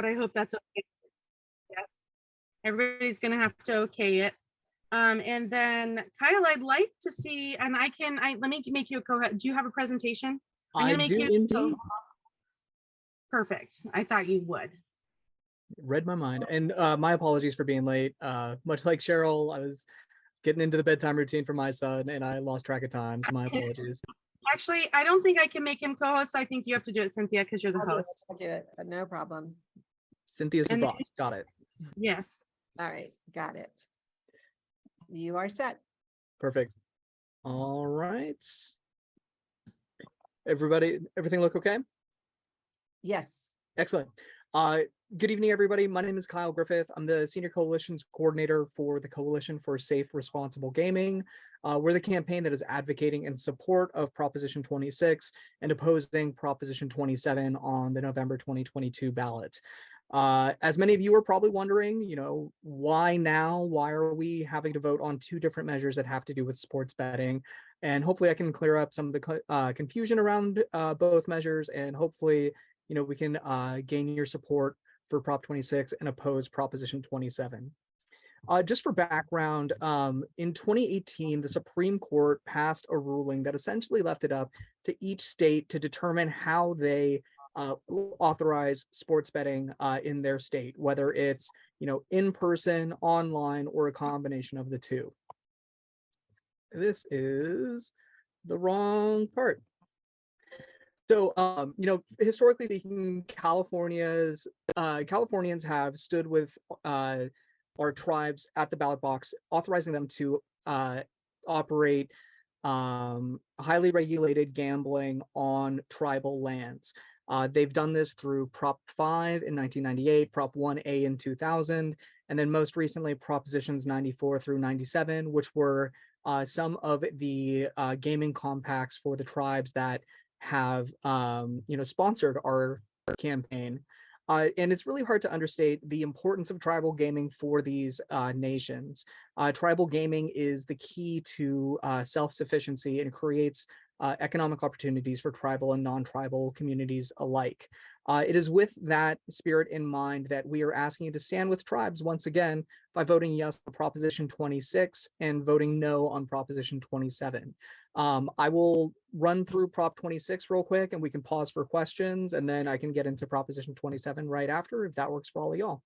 but I hope that's okay. Yeah. Everybody's gonna have to okay it. And then Kyle, I'd like to see, and let me make you a co-host. Do you have a presentation? I'm I gonna make do you indeed. Perfect. I thought you would. Read my mind. And my apologies for being late. Much like Cheryl, I was getting into the bedtime routine for my son and I lost track of time. So my apologies. Actually, I don't think I can make him co-host. I think you have to do it, Cynthia, because you're the host. I'll do it, but no problem. Cynthia's the And- boss. Got it. Yes. All right, got it. You are set. Perfect. All right. Everybody, everything look okay? Yes. Excellent. Good evening, everybody. My name is Kyle Griffith. I'm the Senior Coalitions Coordinator for the Coalition for Safe, Responsible Gaming. We're the campaign that is advocating in support of Proposition 26 and opposing Proposition 27 on the November 2022 ballot. As many of you are probably wondering, why now? Why are we having to vote on two different measures that have to do with sports betting? And hopefully I can clear up some of the confusion around both measures, and hopefully we can gain your support for Prop 26 and oppose Proposition 27. Just for background, in 2018, the Supreme Court passed a ruling that essentially left it up to each state to determine how they authorize sports betting in their state, whether it's in person, online, or a combination of the two. This is the wrong part. So, historically speaking, Californians have stood with our tribes at the ballot box, authorizing them to operate highly regulated gambling on tribal lands. They've done this through Prop 5 in 1998, Prop 1A in 2000, and then most recently Propositions 94 through 97, which were some of the gaming compacts for the tribes that have sponsored our campaign. And it's really hard to understate the importance of tribal gaming for these nations. Tribal gaming is the key to self-sufficiency and creates economic opportunities for tribal and non-tribal communities alike. It is with that spirit in mind that we are asking you to stand with tribes once again by voting yes on Proposition 26 and voting no on Proposition 27. I will run through Prop 26 real quick and we can pause for questions, and then I can get into Proposition 27 right after, if that works for all of y'all.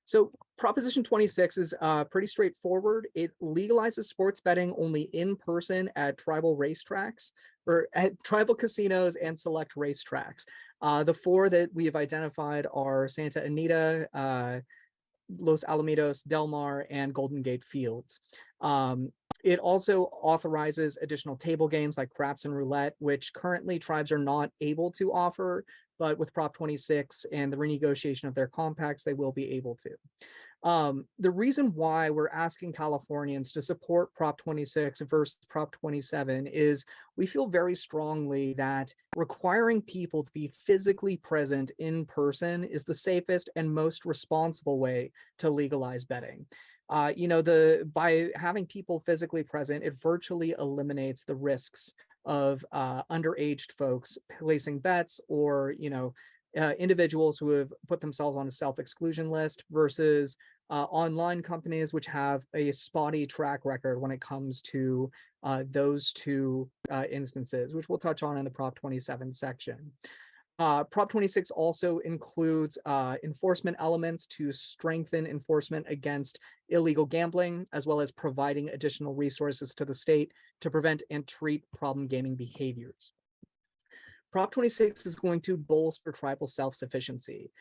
So Proposition 26 is pretty straightforward. It legalizes sports betting only in person at tribal racetracks or at tribal casinos and select racetracks. The four that we have identified are Santa Anita, Los Alamitos, Del Mar, and Golden Gate Fields. It also authorizes additional table games like craps and roulette, which currently tribes are not able to offer, but with Prop 26 and the renegotiation of their compacts, they will be able to. The reason why we're asking Californians to support Prop 26 versus Prop 27 is we feel very strongly that requiring people to be physically present in person is the safest and most responsible way to legalize betting. By having people physically present, it virtually eliminates the risks of underaged folks placing bets or individuals who have put themselves on a self-exclusion list versus online companies which have a spotty track record when it comes to those two instances, which we'll touch on in the Prop 27 section. Prop 26 also includes enforcement elements to strengthen enforcement against illegal gambling, as well as providing additional resources to the state to prevent and treat problem gaming behaviors. Prop 26 is going to bolster tribal self-sufficiency.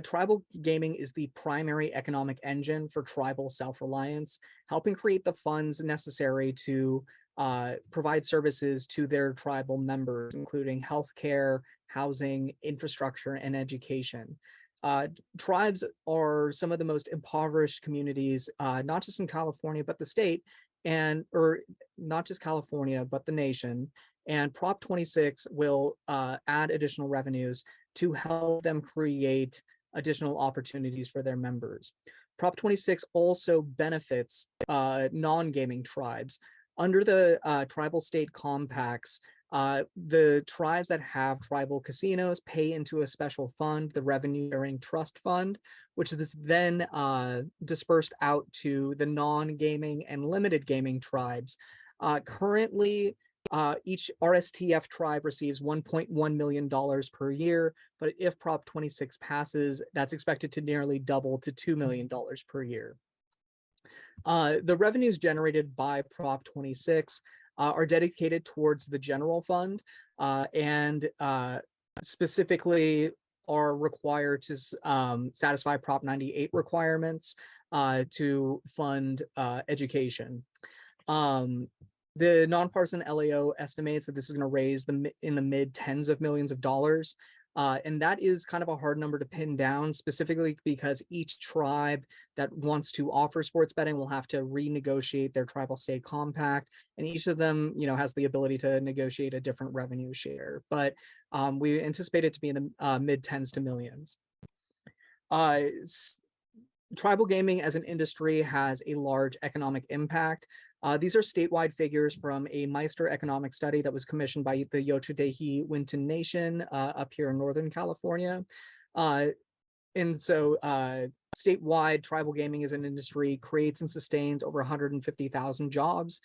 Tribal gaming is the primary economic engine for tribal self-reliance, helping create the funds necessary to provide services to their tribal members, including healthcare, housing, infrastructure, and education. Tribes are some of the most impoverished communities, not just in California, but the state, or not just California, but the nation. And Prop 26 will add additional revenues to help them create additional opportunities for their members. Prop 26 also benefits non-gaming tribes. Under the tribal state compacts, The tribes that have tribal casinos pay into a special fund, the Revenue Sharing Trust Fund, which is then dispersed out to the non-gaming and limited gaming tribes. Currently, each RSTF tribe receives $1.1 million per year, but if Prop 26 passes, that's expected to nearly double to $2 million per year. The revenues generated by Prop 26 are dedicated towards the general fund and specifically are required to satisfy Prop 98 requirements to fund education. The nonpartisan LAO estimates that this is going to raise in the mid tens of millions of dollars. And that is kind of a hard number to pin down, specifically because each tribe that wants to offer sports betting will have to renegotiate their tribal state compact, and each of them, has the ability to negotiate a different revenue share. But we anticipate it to be in the mid tens to millions. Tribal gaming as an industry has a large economic impact. These are statewide figures from a Meister economic study that was commissioned by the Yochudehi Winton Nation up here in Northern California. And so statewide, tribal gaming as an industry creates and sustains over 150,000 jobs,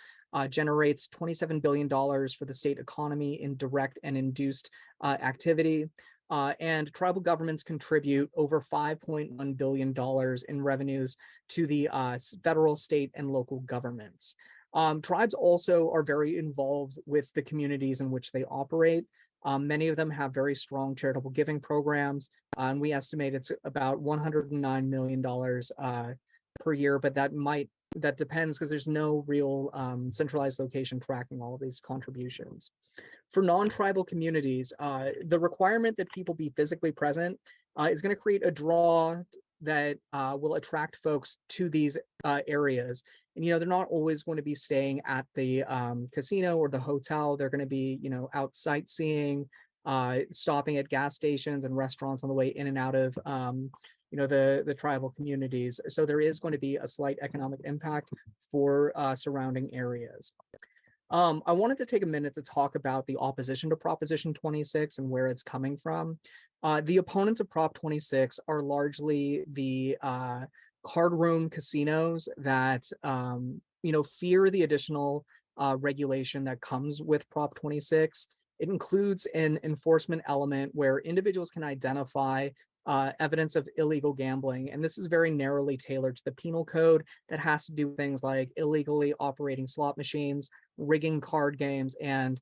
generates $27 billion for the state economy in direct and induced activity. And tribal governments contribute over $5.1 billion in revenues to the federal, state, and local governments. Tribes also are very involved with the communities in which they operate. Many of them have very strong charitable giving programs, and we estimate it's about $109 million per year, but that depends because there's no real centralized location tracking all of these contributions. For non-tribal communities, the requirement that people be physically present is going to create a draw that will attract folks to these areas. And, they're not always going to be staying at the casino or the hotel. They're going to be, out sightseeing, stopping at gas stations and restaurants on the way in and out of, the tribal communities. So there is going to be a slight economic impact for surrounding areas. I wanted to take a minute to talk about the opposition to Proposition 26 and where it's coming from. The opponents of Prop 26 are largely the card room casinos that, fear the additional regulation that comes with Prop 26. It includes an enforcement element where individuals can identify evidence of illegal gambling. And this is very narrowly tailored to the penal code that has to do with things like illegally operating slot machines, rigging card games, and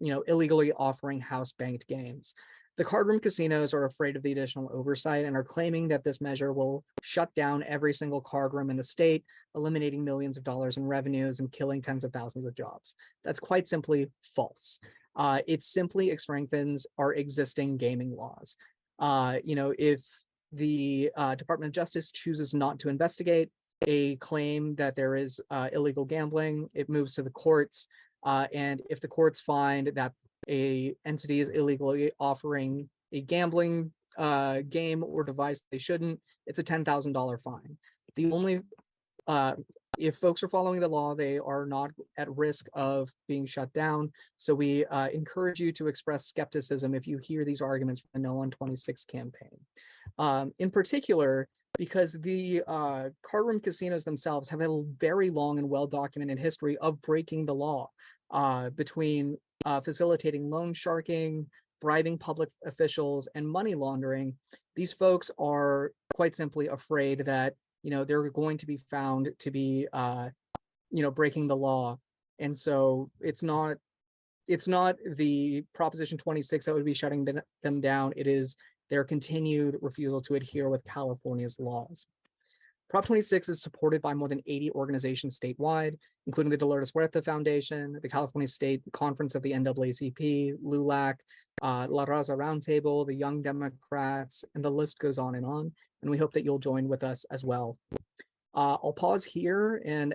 illegally offering house-banked games. The card room casinos are afraid of the additional oversight and are claiming that this measure will shut down every single card room in the state, eliminating millions of dollars in revenues and killing tens of thousands of jobs. That's quite simply false. It simply strengthens our existing gaming laws. If the Department of Justice chooses not to investigate a claim that there is illegal gambling, it moves to the courts. And if the courts find that a entity is illegally offering a gambling game or device they shouldn't, it's a $10,000 fine. The only if folks are following the law, they are not at risk of being shut down. So we encourage you to express skepticism if you hear these arguments from the No on 26 campaign. In particular, because the card room casinos themselves have a very long and well-documented history of breaking the law between facilitating loan sharking, bribing public officials, and money laundering. These folks are quite simply afraid that they're going to be found to be breaking the law. And so it's not the Proposition 26 that would be shutting them down. It is their continued refusal to adhere with California's laws. Prop 26 is supported by more than 80 organizations statewide, including the Dolores Huerta Foundation, the California State Conference of the NAACP, LULAC, La Raza Roundtable, the Young Democrats, and the list goes on. And we hope that you'll join with us as well. I'll pause here and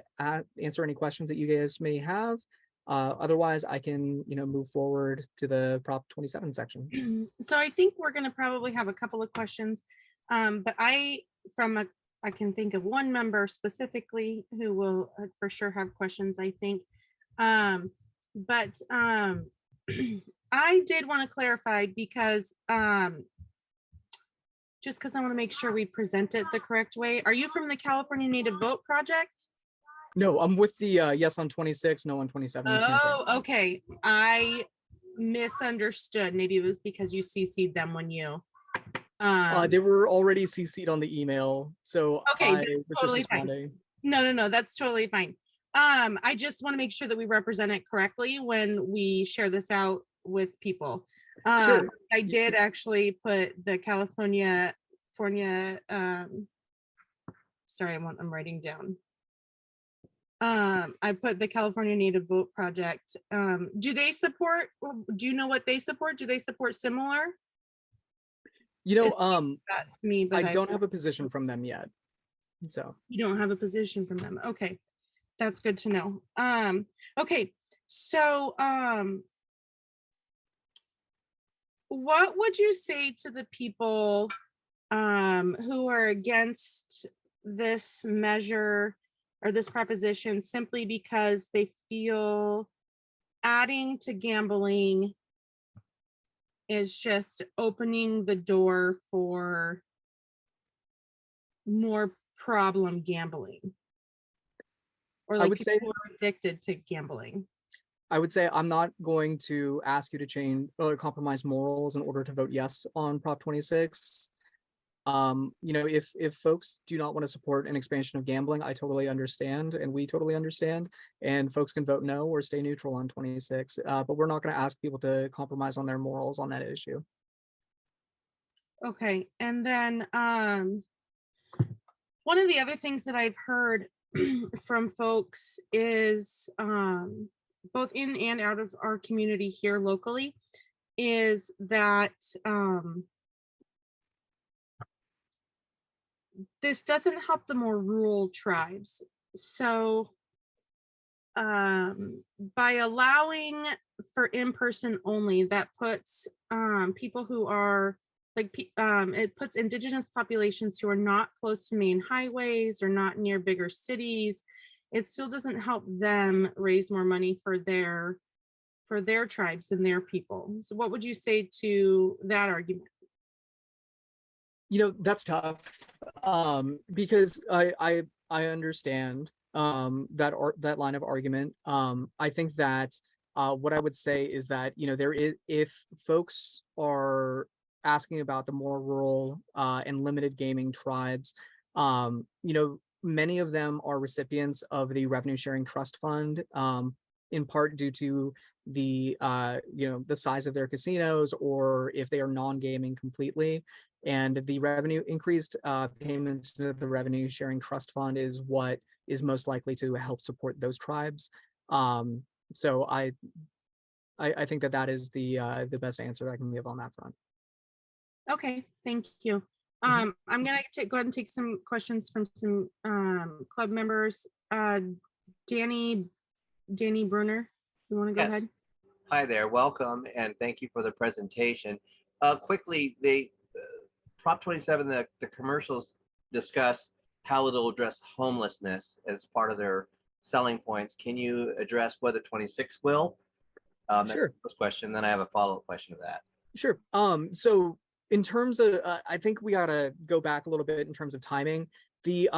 answer any questions that you guys may have. Otherwise, I can move forward to the Prop 27 section. So I think we're going to probably have a couple of questions, but I can think of one member specifically who will for sure have questions, I think. I did want to clarify because just because I want to make sure we present it the correct way. Are you from the California Native Vote Project? No, I'm with the yes on 26, no on 27 campaign. Oh, okay. I misunderstood. Maybe it was because you CC'd them when you. They were already CC'd on the email, so Okay, I that's was just totally fine. responding. No, that's totally fine. I just want to make sure that we represent it correctly when we share this out with people. Sure. I did actually put the California, sorry, I'm writing down. I put the California Native Vote Project. Do they support, do you know what they support? Do they support similar? You know, That to me, but I don't have a position from them yet. So you don't have a position from them. Okay. That's good to know. Okay. So, what would you say to the people who are against this measure or this proposition simply because they feel adding to gambling is just opening the door for more problem gambling? Or I like would people say who are addicted to gambling? I'm not going to ask you to change or compromise morals in order to vote yes on Prop 26. You know, if folks do not want to support an expansion of gambling, I totally understand, and we totally understand, and folks can vote no or stay neutral on 26. But we're not going to ask people to compromise on their morals on that issue. Okay, and then one of the other things that I've heard from folks is both in and out of our community here locally is that this doesn't help the more rural tribes. So by allowing for in-person only, that puts people who are like it puts indigenous populations who are not close to main highways or not near bigger cities. It still doesn't help them raise more money for their tribes and their people. So what would you say to that argument? You know, that's tough, because I understand that line of argument. I think that what I would say is that, you know, there is, if folks are asking about the more rural and limited gaming tribes, you know, many of them are recipients of the revenue sharing trust fund, in part due to the you know, the size of their casinos, or if they are non-gaming completely. And the revenue increased payments to the revenue sharing trust fund is what is most likely to help support those tribes. So I think that that is the best answer I can give on that front. Okay, thank you. I'm gonna go ahead and take some questions from some club members. Danny Bruner, you want to go Yes. ahead? Hi there, welcome, and thank you for the presentation. Quickly, Prop 27, the commercials discuss how it'll address homelessness as part of their selling points. Can you address whether 26 will? That's Sure. the first question. Then I have a follow-up question to that. Sure. So in terms of, I think we gotta go back a little bit in terms of timing. The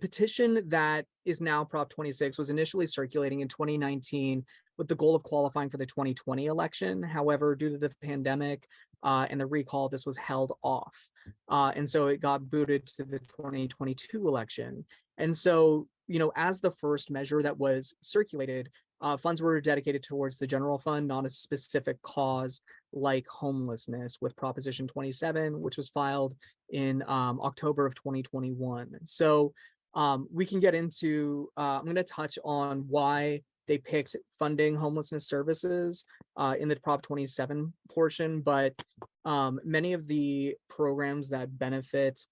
petition that is now Prop 26 was initially circulating in 2019 with the goal of qualifying for the 2020 election. However, due to the pandemic and the recall, this was held off. And so it got booted to the 2022 election. And so, you know, as the first measure that was circulated, funds were dedicated towards the general fund, not a specific cause like homelessness, with Proposition 27, which was filed in October of 2021. So we can get into, I'm going to touch on why they picked funding homelessness services in the Prop 27 portion, but many of the programs that benefit,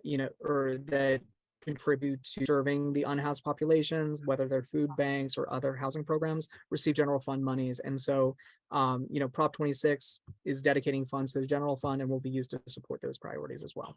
you know, or that contribute to serving the unhoused populations, whether they're food banks or other housing programs, receive general fund monies. And so, you know, Prop 26 is dedicating funds to the general fund and will be used to support those priorities as well.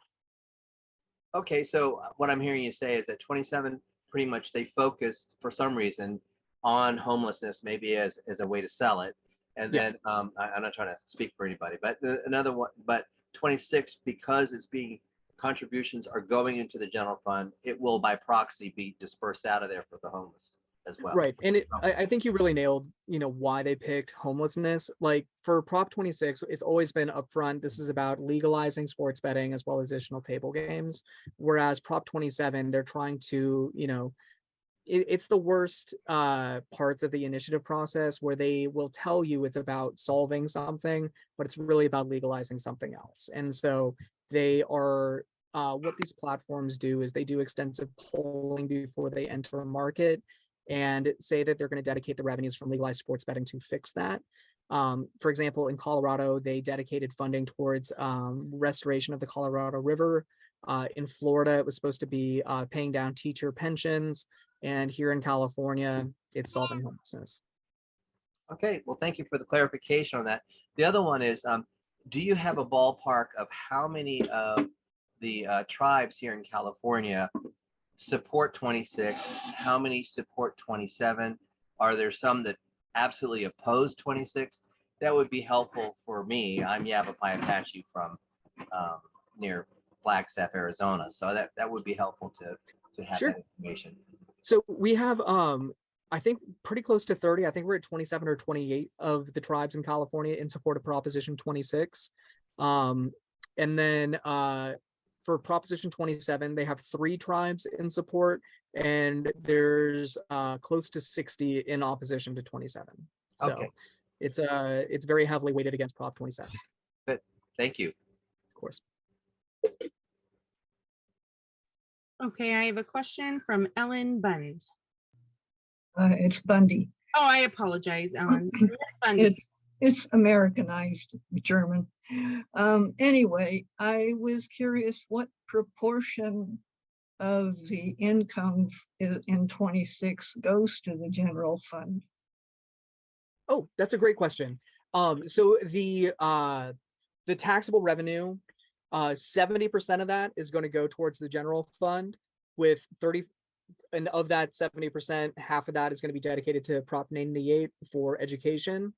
Okay, so what I'm hearing you say is that 27, pretty much they focused for some reason on homelessness, maybe as a way to sell it. And Yeah. then I'm not trying to speak for anybody, but another one, but 26, because it's being, contributions are going into the general fund, it will by proxy be dispersed out of there for the homeless as well. Right. And I think you really nailed, why they picked homelessness. Like for Prop 26, it's always been upfront. This is about legalizing sports betting as well as additional table games. Whereas Prop 27, they're trying to, it's the worst parts of the initiative process where they will tell you it's about solving something, but it's really about legalizing something else. And so they are, what these platforms do is they do extensive polling before they enter a market and say that they're going to dedicate the revenues from legalized sports betting to fix that. For example, in Colorado, they dedicated funding towards restoration of the Colorado River. In Florida, it was supposed to be paying down teacher pensions. And here in California, it's solving homelessness. Okay, well, thank you for the clarification on that. The other one is, do you have a ballpark of how many of the tribes here in California support 26? How many support 27? Are there some that absolutely oppose 26? That would be helpful for me. I'm Yavapai Apache from near Flagstaff, Arizona. So that would be helpful to have Sure. that information. So we have, I think pretty close to 30. I think we're at 27 or 28 of the tribes in California in support of Proposition 26. And then for Proposition 27, they have 3 tribes in support, and there's close to 60 in opposition to 27. So Okay. It's very heavily weighted against Prop 27. But thank you. Of course. Okay, I have a question from Ellen Bund. It's Bundy. Oh, I apologize, Ellen. Miss Bundy. It's Americanized German. Anyway, I was curious what proportion of the income in 26 goes to the general fund. Oh, that's a great question. So the taxable revenue, 70% of that is going to go towards the general fund, with 30, and of that 70%, half of that is going to be dedicated to Prop 98 for education.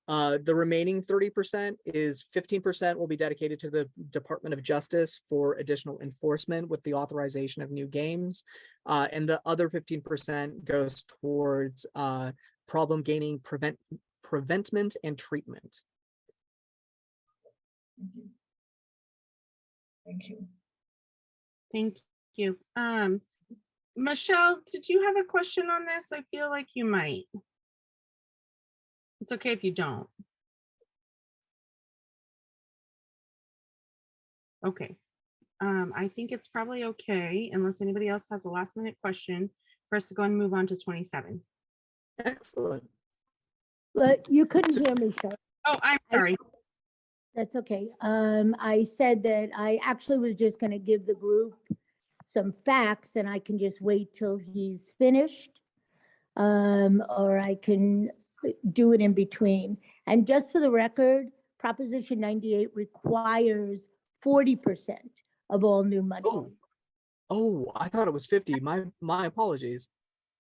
The remaining 30% is 15% will be dedicated to the Department of Justice for additional enforcement with the authorization of new games. And the other 15% goes towards problem gaming preventment and treatment. Thank you. Thank you. Michelle, did you have a question on this? I feel like you might. It's okay if you don't. Okay. I think it's probably okay, unless anybody else has a last minute question, for us to go and move on to 27. Excellent. But you couldn't hear me, Cheryl. Oh, I'm sorry. That's okay. I said that I actually was just going to give the group some facts, and I can just wait till he's finished, or I can do it in between. And just for the record, Proposition 98 requires 40% of all new money. Oh, I thought it was 50. My apologies.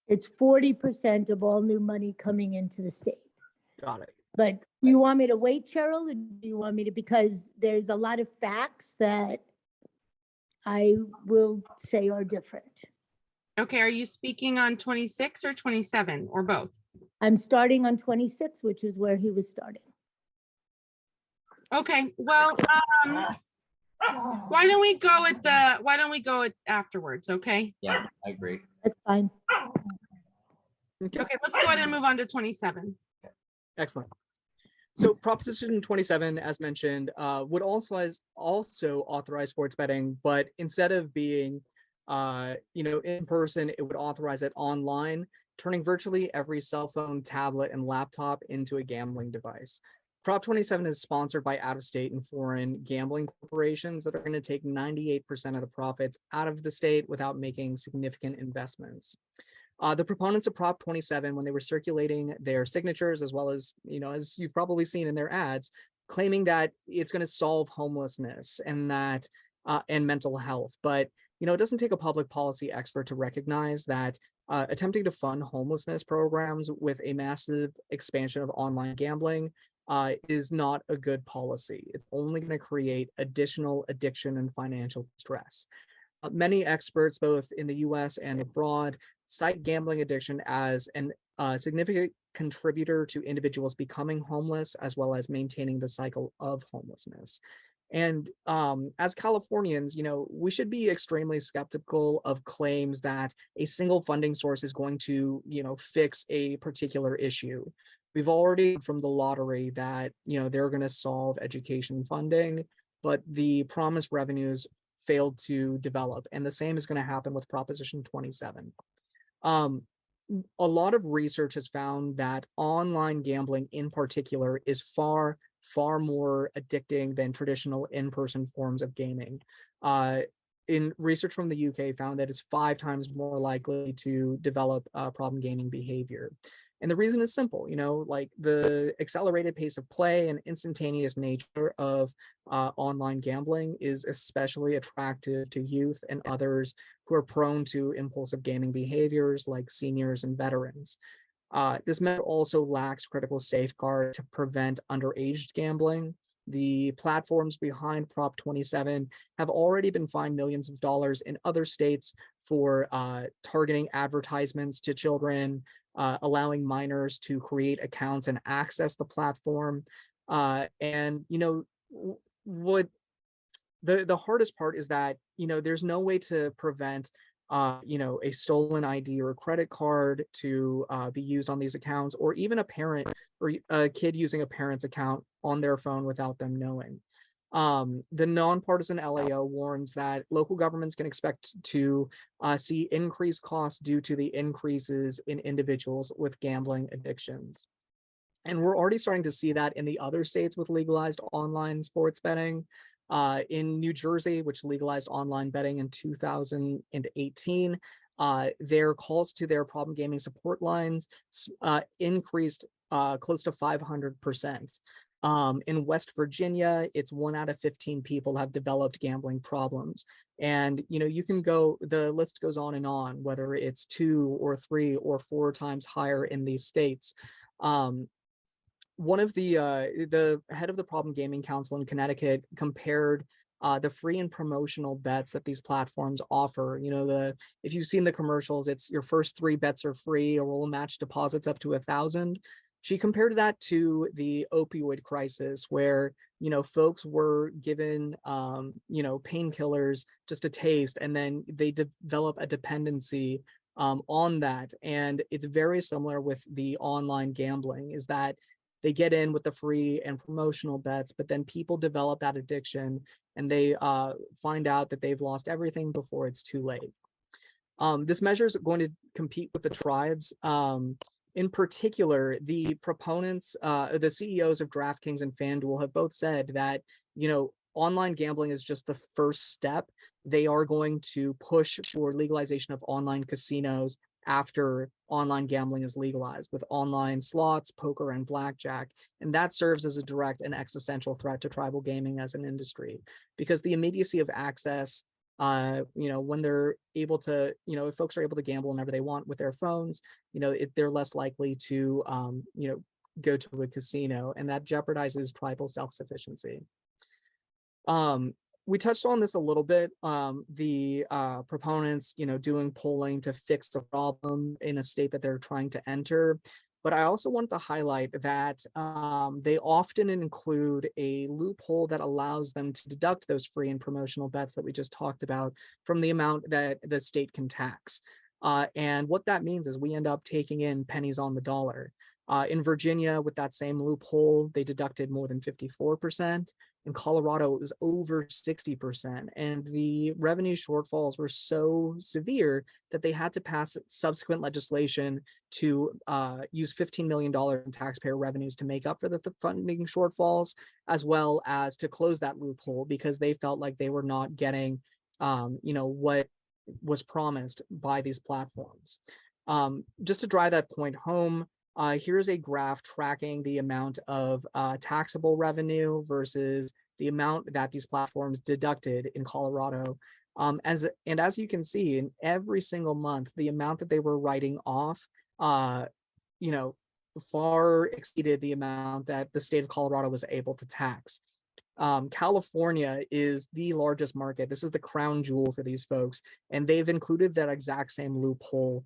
It's 40% of all new money coming into the state. Got it. But do you want me to wait, Cheryl, or do you want me to, because there's a lot of facts that I will say are different. Okay, are you speaking on 26 or 27 or both? I'm starting on 26, which is where he was starting. Okay, well, why don't we go at afterwards, okay? Yeah, I agree. That's fine. Okay. Okay, let's go ahead and move on to 27. Excellent. So Proposition 27, as mentioned, would also authorize sports betting, but instead of being, in person, it would authorize it online, turning virtually every cell phone, tablet, and laptop into a gambling device. Prop 27 is sponsored by out-of-state and foreign gambling corporations that are going to take 98% of the profits out of the state without making significant investments. The proponents of Prop 27, when they were circulating their signatures, as well as, as you've probably seen in their ads, claiming that it's going to solve homelessness and that and mental health. But it doesn't take a public policy expert to recognize that attempting to fund homelessness programs with a massive expansion of online gambling is not a good policy. It's only going to create additional addiction and financial stress. Many experts, both in the US and abroad, cite gambling addiction as a significant contributor to individuals becoming homeless, as well as maintaining the cycle of homelessness. And as Californians, we should be extremely skeptical of claims that a single funding source is going to, fix a particular issue. We've already from the lottery that, they're going to solve education funding, but the promised revenues failed to develop. And the same is going to happen with Proposition 27. A lot of research has found that online gambling in particular is far more addicting than traditional in-person forms of gaming. In research from the UK found that it's 5 times more likely to develop problem gaming behavior. And the reason is simple, like the accelerated pace of play and instantaneous nature of online gambling is especially attractive to youth and others who are prone to impulsive gaming behaviors like seniors and veterans. This method also lacks critical safeguard to prevent underage gambling. The platforms behind Prop 27 have already been fined millions of dollars in other states for targeting advertisements to children, allowing minors to create accounts and access the platform. And what the hardest part is that there's no way to prevent a stolen ID or a credit card to be used on these accounts, or even a parent or a kid using a parent's account on their phone without them knowing. The nonpartisan LAO warns that local governments can expect to see increased costs due to the increases in individuals with gambling addictions. And we're already starting to see that in the other states with legalized online sports betting. In New Jersey, which legalized online betting in 2018, their calls to their problem gaming support lines increased close to 500%. In West Virginia, it's 1 out of 15 people have developed gambling problems. And, you can go, the list goes on, whether it's 2 or 3 or 4 times higher in these states. One of the head of the Problem Gaming Council in Connecticut compared the free and promotional bets that these platforms offer. If you've seen the commercials, it's your first 3 bets are free, or we'll match deposits up to 1,000. She compared that to the opioid crisis, where folks were given painkillers just a taste, and then they develop a dependency on that. And it's very similar with the online gambling, is that they get in with the free and promotional bets, but then people develop that addiction and they find out that they've lost everything before it's too late. This measure is going to compete with the tribes. In particular, the proponents, the CEOs of DraftKings and FanDuel have both said that, online gambling is just the first step. They are going to push for legalization of online casinos after online gambling is legalized, with online slots, poker, and blackjack. And that serves as a direct and existential threat to tribal gaming as an industry, because the immediacy of access, when they're able to, if folks are able to gamble whenever they want with their phones, they're less likely to, go to a casino, and that jeopardizes tribal self-sufficiency. We touched on this a little bit, the proponents, doing polling to fix the problem in a state that they're trying to enter. But I also wanted to highlight that they often include a loophole that allows them to deduct those free and promotional bets that we just talked about from the amount that the state can tax. And what that means is we end up taking in pennies on the dollar. In Virginia, with that same loophole, they deducted more than 54%. In Colorado, it was over 60%. And the revenue shortfalls were so severe that they had to pass subsequent legislation to use $15 million in taxpayer revenues to make up for the funding shortfalls, as well as to close that loophole, because they felt like they were not getting, what was promised by these platforms. Just to drive that point home, here's a graph tracking the amount of taxable revenue versus the amount that these platforms deducted in Colorado. As you can see, in every single month, the amount that they were writing off, you know, far exceeded the amount that the state of Colorado was able to tax. California is the largest market. This is the crown jewel for these folks, and they've included that exact same loophole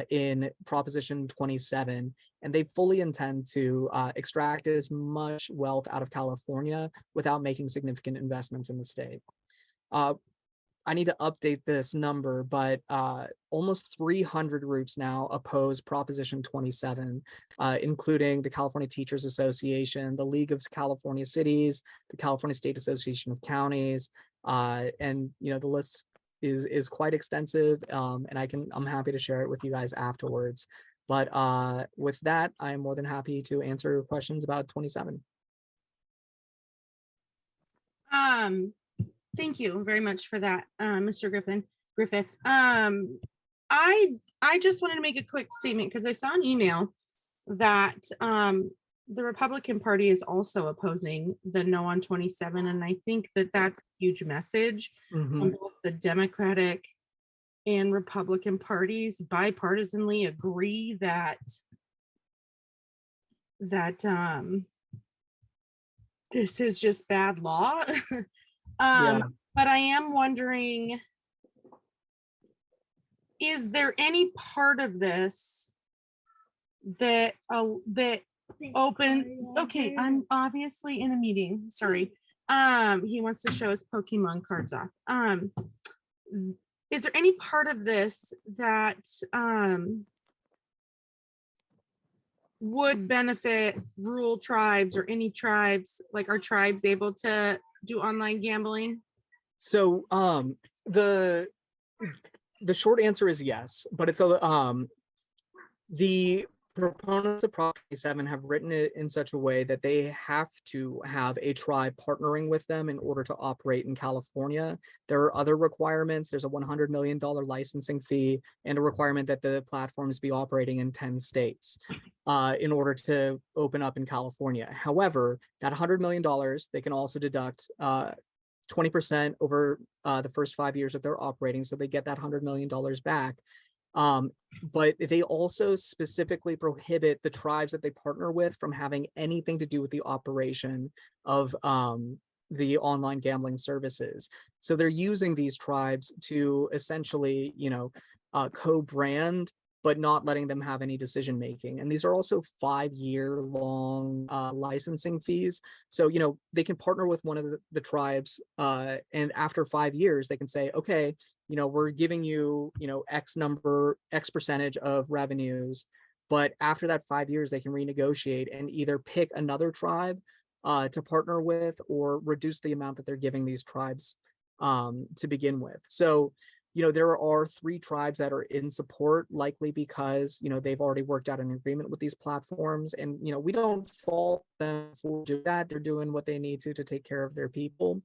in Proposition 27, and they fully intend to extract as much wealth out of California without making significant investments in the state. I need to update this number, but almost 300 groups now oppose Proposition 27, including the California Teachers Association, the League of California Cities, the California State Association of Counties, and the list is quite extensive, and I'm happy to share it with you guys afterwards. But with that, I'm more than happy to answer questions about 27. Thank you very much for that, Mr. Griffith. I just wanted to make a quick statement because I saw an email that the Republican Party is also opposing the no on 27, and I think that that's a huge message on both the Democratic and Republican parties bipartisanly agree that this is just bad law. Yeah. But I am wondering, is there any part of this that open? Okay, I'm obviously in a meeting. Sorry. He wants to show his Pokemon cards off. Is there any part of this that would benefit rural tribes or any tribes? Like, are tribes able to do online gambling? So the short answer is yes, but it's the proponents of Prop 27 have written it in such a way that they have to have a tribe partnering with them in order to operate in California. There are other requirements. There's a $100 million licensing fee and a requirement that the platforms be operating in 10 states in order to open up in California. However, that $100 million, they can also deduct 20% over the first 5 years that they're operating. So they get that $100 million back. But they also specifically prohibit the tribes that they partner with from having anything to do with the operation of the online gambling services. So they're using these tribes to essentially, co-brand, but not letting them have any decision making. And these are also 5-year-long licensing fees. So, they can partner with one of the tribes, and after 5 years, they can say, okay, we're giving you, X percentage of revenues, but after that 5 years, they can renegotiate and either pick another tribe to partner with or reduce the amount that they're giving these tribes to begin with. So, there are 3 tribes that are in support, likely because, they've already worked out an agreement with these platforms. And, we don't fault them for doing that. They're doing what they need to take care of their people.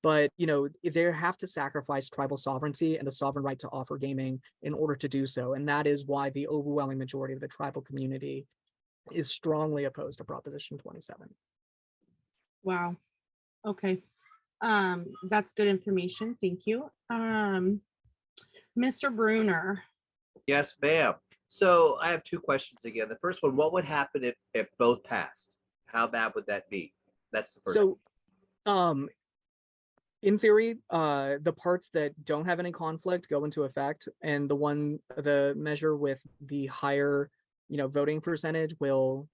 But, they have to sacrifice tribal sovereignty and the sovereign right to offer gaming in order to do so. And that is why the overwhelming majority of the tribal community is strongly opposed to Proposition 27. Wow. Okay. That's good information. Thank you. Mr. Bruner. Yes, ma'am. So I have 2 questions again. The first one, what would happen if both passed? How bad would that be? That's the first one. So, in theory, the parts that don't have any conflict go into effect, and the measure with the higher, voting percentage will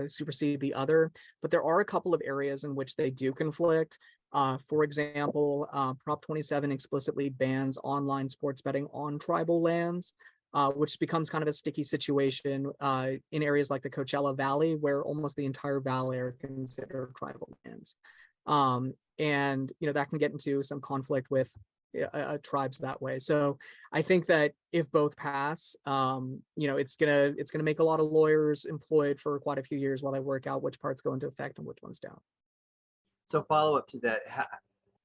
supersede the other. But there are a couple of areas in which they do conflict. For example, Prop 27 explicitly bans online sports betting on tribal lands, which becomes kind of a sticky situation in areas like the Coachella Valley, where almost the entire valley are considered tribal lands. And that can get into some conflict with tribes that way. So I think that if both pass, it's gonna make a lot of lawyers employed for quite a few years while they work out which parts go into effect and which ones don't. So follow up to that,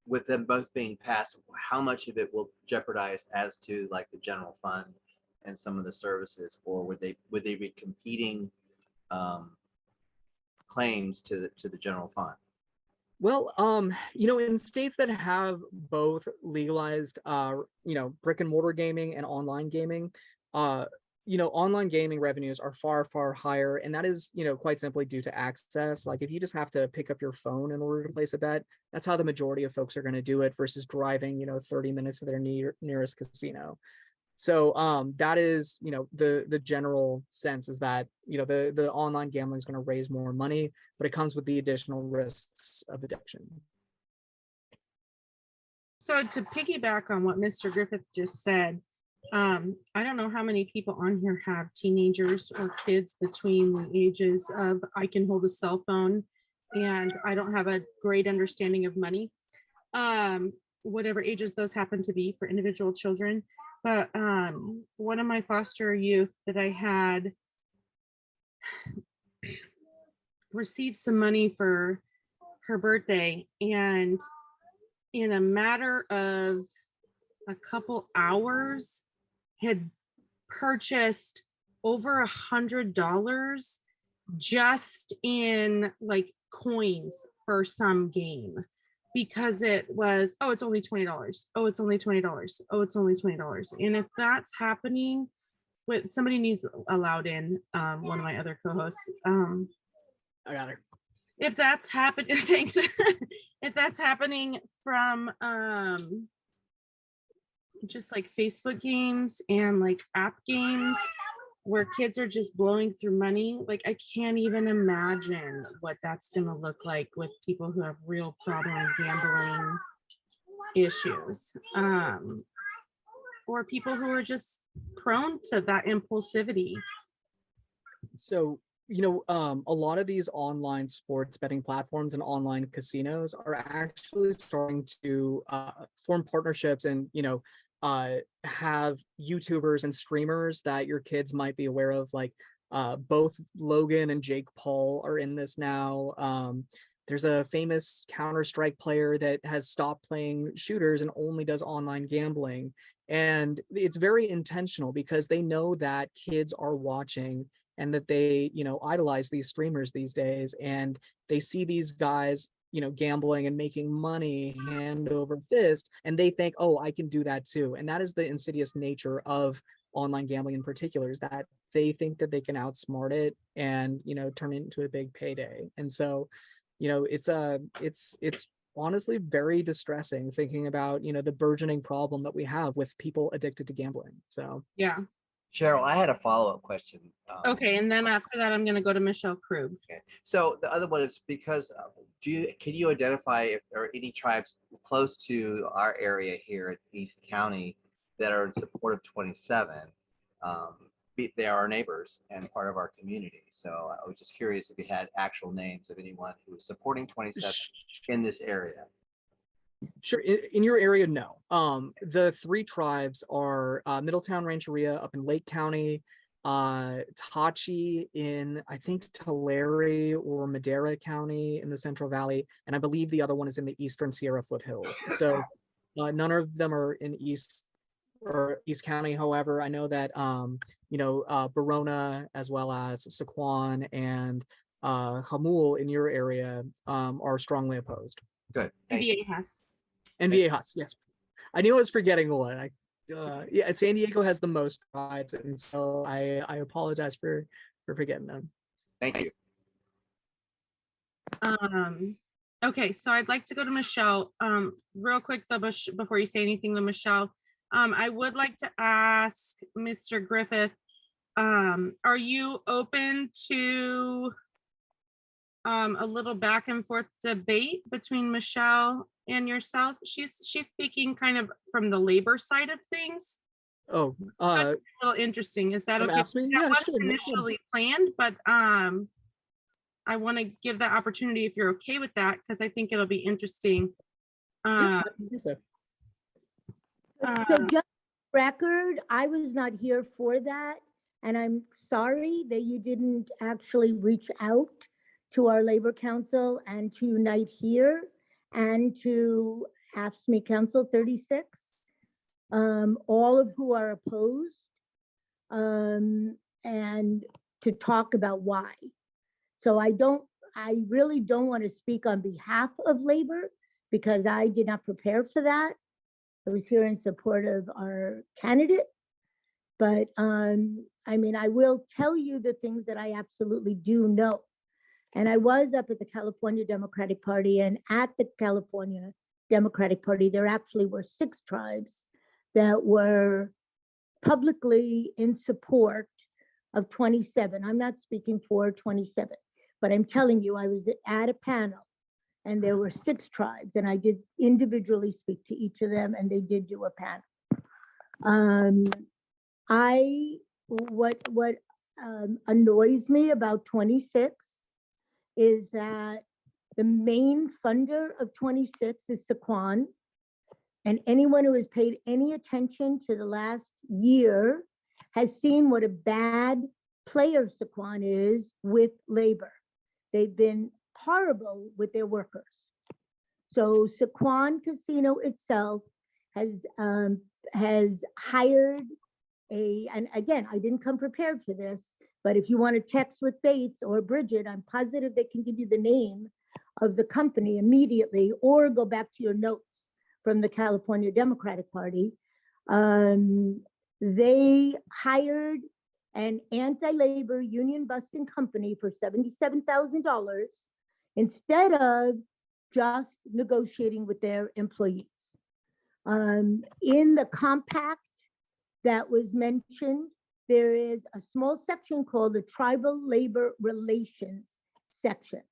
with them both being passed, how much of it will jeopardize as to like the general fund and some of the services, or would they be competing claims to the general fund? Well, in states that have both legalized, brick and mortar gaming and online gaming, online gaming revenues are far, far higher. And that is, quite simply due to access. Like if you just have to pick up your phone in order to place a bet, that's how the majority of folks are going to do it versus driving, 30 minutes to their nearest casino. So that is, the general sense is that, the online gambling is going to raise more money, but it comes with the additional risks of addiction. So to piggyback on what Mr. Griffith just said, I don't know how many people on here have teenagers or kids between the ages of I can hold a cell phone and I don't have a great understanding of money, whatever ages those happen to be for individual children. But one of my foster youth that I had received some money for her birthday, and in a matter of a couple hours had purchased over $100 just in like coins for some game, because it was, oh, it's only $20. Oh, it's only $20. Oh, it's only $20. And if that's happening with somebody needs allowed in, one of my other co-hosts, I got it. if that's happening, thanks. If that's happening from just like Facebook games and like app games where kids are just blowing through money, like I can't even imagine what that's gonna look like with people who have real problem gambling issues, or people who are just prone to that impulsivity. So, a lot of these online sports betting platforms and online casinos are actually starting to form partnerships and, have YouTubers and streamers that your kids might be aware of. Like both Logan and Jake Paul are in this now. There's a famous Counter-Strike player that has stopped playing shooters and only does online gambling. And it's very intentional because they know that kids are watching and that they, idolize these streamers these days. And they see these guys, gambling and making money hand over fist. And they think, oh, I can do that too. And that is the insidious nature of online gambling in particular, is that they think that they can outsmart it and, turn it into a big payday. And so, it's honestly very distressing thinking about, the burgeoning problem that we have with people addicted to gambling. So Yeah. Cheryl, I had a follow-up question. Okay, and then after that, I'm gonna go to Michelle Krug. Okay. So the other one is because can you identify if there are any tribes close to our area here at East County that are in support of 27? They are our neighbors and part of our community. So I was just curious if you had actual names of anyone who is supporting 27 in this area. sure, in your area, no. The three tribes are Middletown Rancheria up in Lake County, Tachi in, I think, Tulare or Madera County in the Central Valley, and I believe the other one is in the Eastern Sierra foothills. So none of them are in East County. However, I know that Verona as well as Sequan and Hamul in your area are strongly opposed. Good. Thank you. NBA has. NBA Haas, yes. I knew I was forgetting one. Yeah, San Diego has the most tribes, and so I apologize for forgetting them. Thank you. Okay, so I'd like to go to Michelle. Real quick though, before you say anything though, Michelle, I would like to ask Mr. Griffith, are you open to a little back and forth debate between Michelle and yourself? She's speaking kind of from the labor side of things. Oh, A little interesting. Is that okay? ask me? That Yeah, wasn't sure, no problem. initially planned, but I want to give that opportunity if you're okay with that, because I think it'll be interesting. Yeah, I think so. So just record, I was not here for that, and I'm sorry that you didn't actually reach out to our Labor Council and to Unite Here and to AFSCME Council 36, all of who are opposed, and to talk about why. So I don't, I really don't want to speak on behalf of labor because I did not prepare for that. I was here in support of our candidate. But I mean, I will tell you the things that I absolutely do know. And I was up at the California Democratic Party, and at the California Democratic Party, there actually were 6 tribes that were publicly in support of 27. I'm not speaking for 27, but I'm telling you, I was at a panel and there were 6 tribes, and I did individually speak to each of them, and they did do a panel. What annoys me about 26 is that the main funder of 26 is Saquon. And anyone who has paid any attention to the last year has seen what a bad player Saquon is with labor. They've been horrible with their workers. So Saquon Casino itself has hired and again, I didn't come prepared for this, but if you want to text with Bates or Bridget, I'm positive they can give you the name of the company immediately, or go back to your notes from the California Democratic Party. They hired an anti-labor union busting company for $77,000 instead of just negotiating with their employees. In the compact that was mentioned, there is a small section called the Tribal Labor Relations section.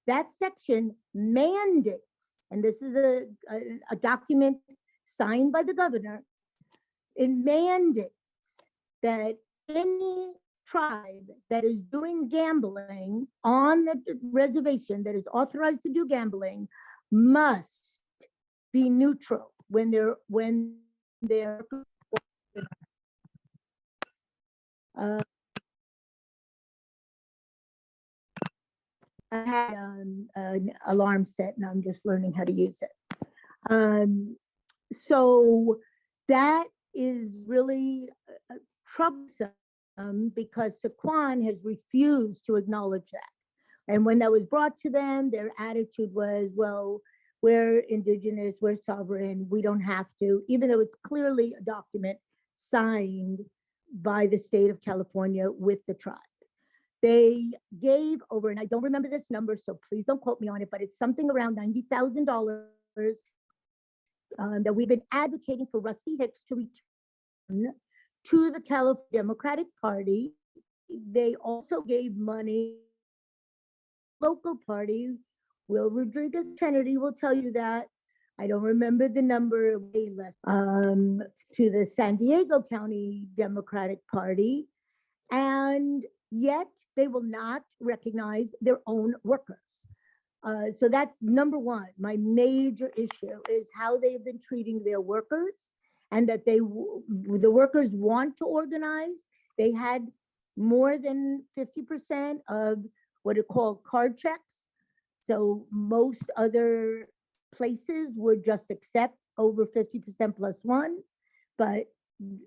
That section mandates, and this is a document signed by the governor, it mandates that any tribe that is doing gambling on the reservation, that is authorized to do gambling, must be neutral when they're I had an alarm set and I'm just learning how to use it. So that is really troublesome because Saquon has refused to acknowledge that. And when that was brought to them, their attitude was, well, we're indigenous, we're sovereign, we don't have to, even though it's clearly a document signed by the state of California with the tribe. They gave over, and I don't remember this number, so please don't quote me on it, but it's something around $90,000 that we've been advocating for Rusty Hicks to return to the California Democratic Party. They also gave money to the local party. Will Rodriguez Kennedy will tell you that. I don't remember the number, way less, to the San Diego County Democratic Party. And yet they will not recognize their own workers. So that's number one. My major issue is how they have been treating their workers, and that the workers want to organize. They had more than 50% of what are called card checks. So most other places would just accept over 50% plus one, but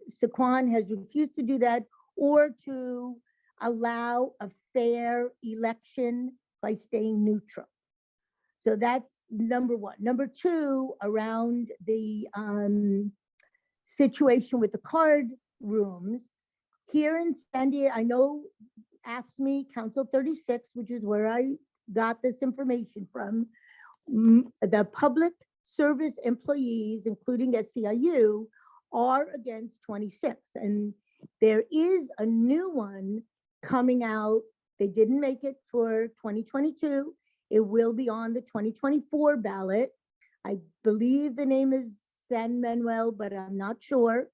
Saquon has refused to do that, or to allow a fair election by staying neutral. So that's number one. Number two, around the situation with the card rooms here in San Diego, I know AFSCME Council 36, which is where I got this information from, the public service employees, including SEIU, are against 26. And there is a new one coming out. They didn't make it for 2022. It will be on the 2024 ballot. I believe the name is San Manuel, but I'm not sure.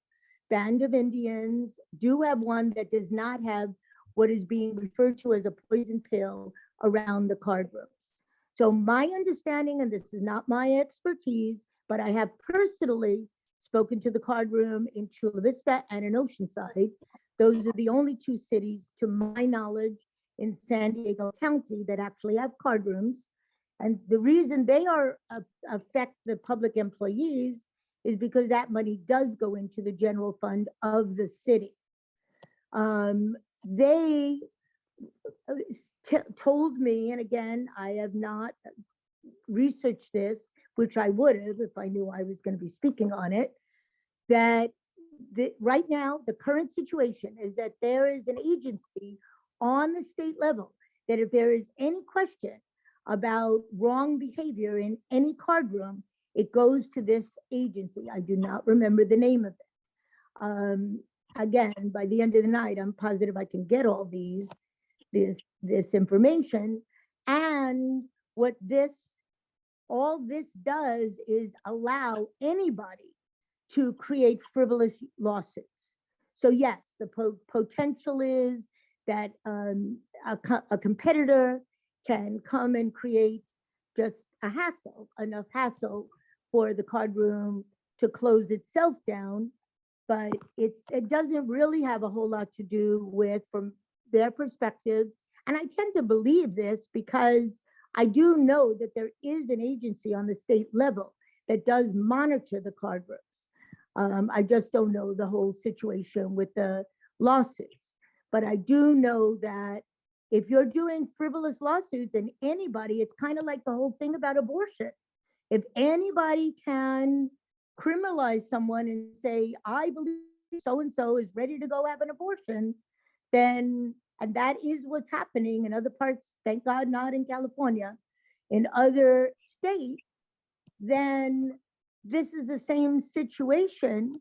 Band of Indians do have one that does not have what is being referred to as a poison pill around the card rooms. So my understanding, and this is not my expertise, but I have personally spoken to the card room in Chula Vista and in Oceanside. Those are the only two cities, to my knowledge, in San Diego County that actually have card rooms. And the reason they affect the public employees is because that money does go into the general fund of the city. They told me, and again, I have not researched this, which I would have if I knew I was going to be speaking on it, that right now, the current situation is that there is an agency on the state level that if there is any question about wrong behavior in any card room, it goes to this agency. I do not remember the name of it. Again, by the end of the night, I'm positive I can get all this information. And what all this does is allow anybody to create frivolous lawsuits. So yes, the potential is that a competitor can come and create just enough hassle for the card room to close itself down. But it doesn't really have a whole lot to do with, from their perspective. And I tend to believe this because I do know that there is an agency on the state level that does monitor the card rooms. I just don't know the whole situation with the lawsuits. But I do know that if you're doing frivolous lawsuits and anybody, it's kind of like the whole thing about abortion. If anybody can criminalize someone and say, I believe so-and-so is ready to go have an abortion, then, and that is what's happening in other parts, thank God not in California, in other states, then this is the same situation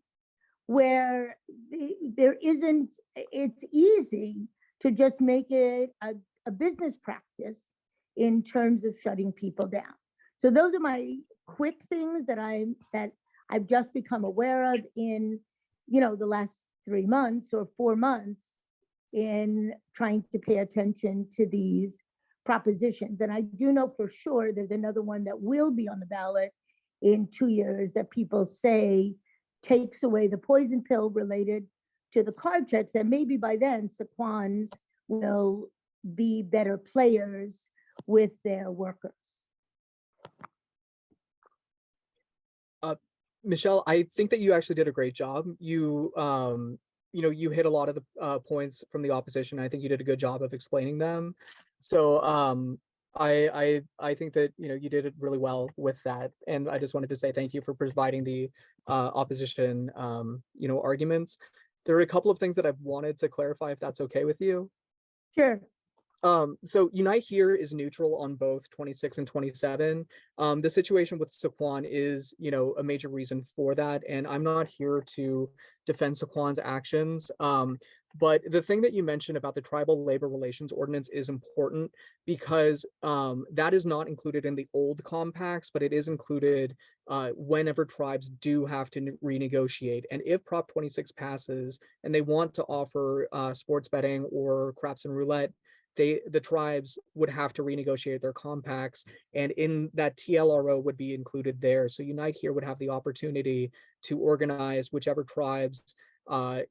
where there isn't, it's easy to just make it a business practice in terms of shutting people down. So those are my quick things that I've just become aware of in, the last 3 months or 4 months in trying to pay attention to these propositions. And I do know for sure there's another one that will be on the ballot in 2 years that people say takes away the poison pill related to the card checks. And maybe by then Saquon will be better players with their workers. Michelle, I think that you actually did a great job. You you hit a lot of the points from the opposition. I think you did a good job of explaining them. So I think that you did it really well with that. And I just wanted to say thank you for providing the opposition arguments. There are a couple of things that I've wanted to clarify, if that's okay with you. Sure. So Unite Here is neutral on both 26 and 27. The situation with Saquon is, a major reason for that. And I'm not here to defend Saquon's actions. But the thing that you mentioned about the tribal labor relations ordinance is important because that is not included in the old compacts, but it is included whenever tribes do have to renegotiate. And if Prop 26 passes and they want to offer sports betting or craps and roulette, the tribes would have to renegotiate their compacts, and in that TLRO would be included there. So Unite Here would have the opportunity to organize whichever tribes are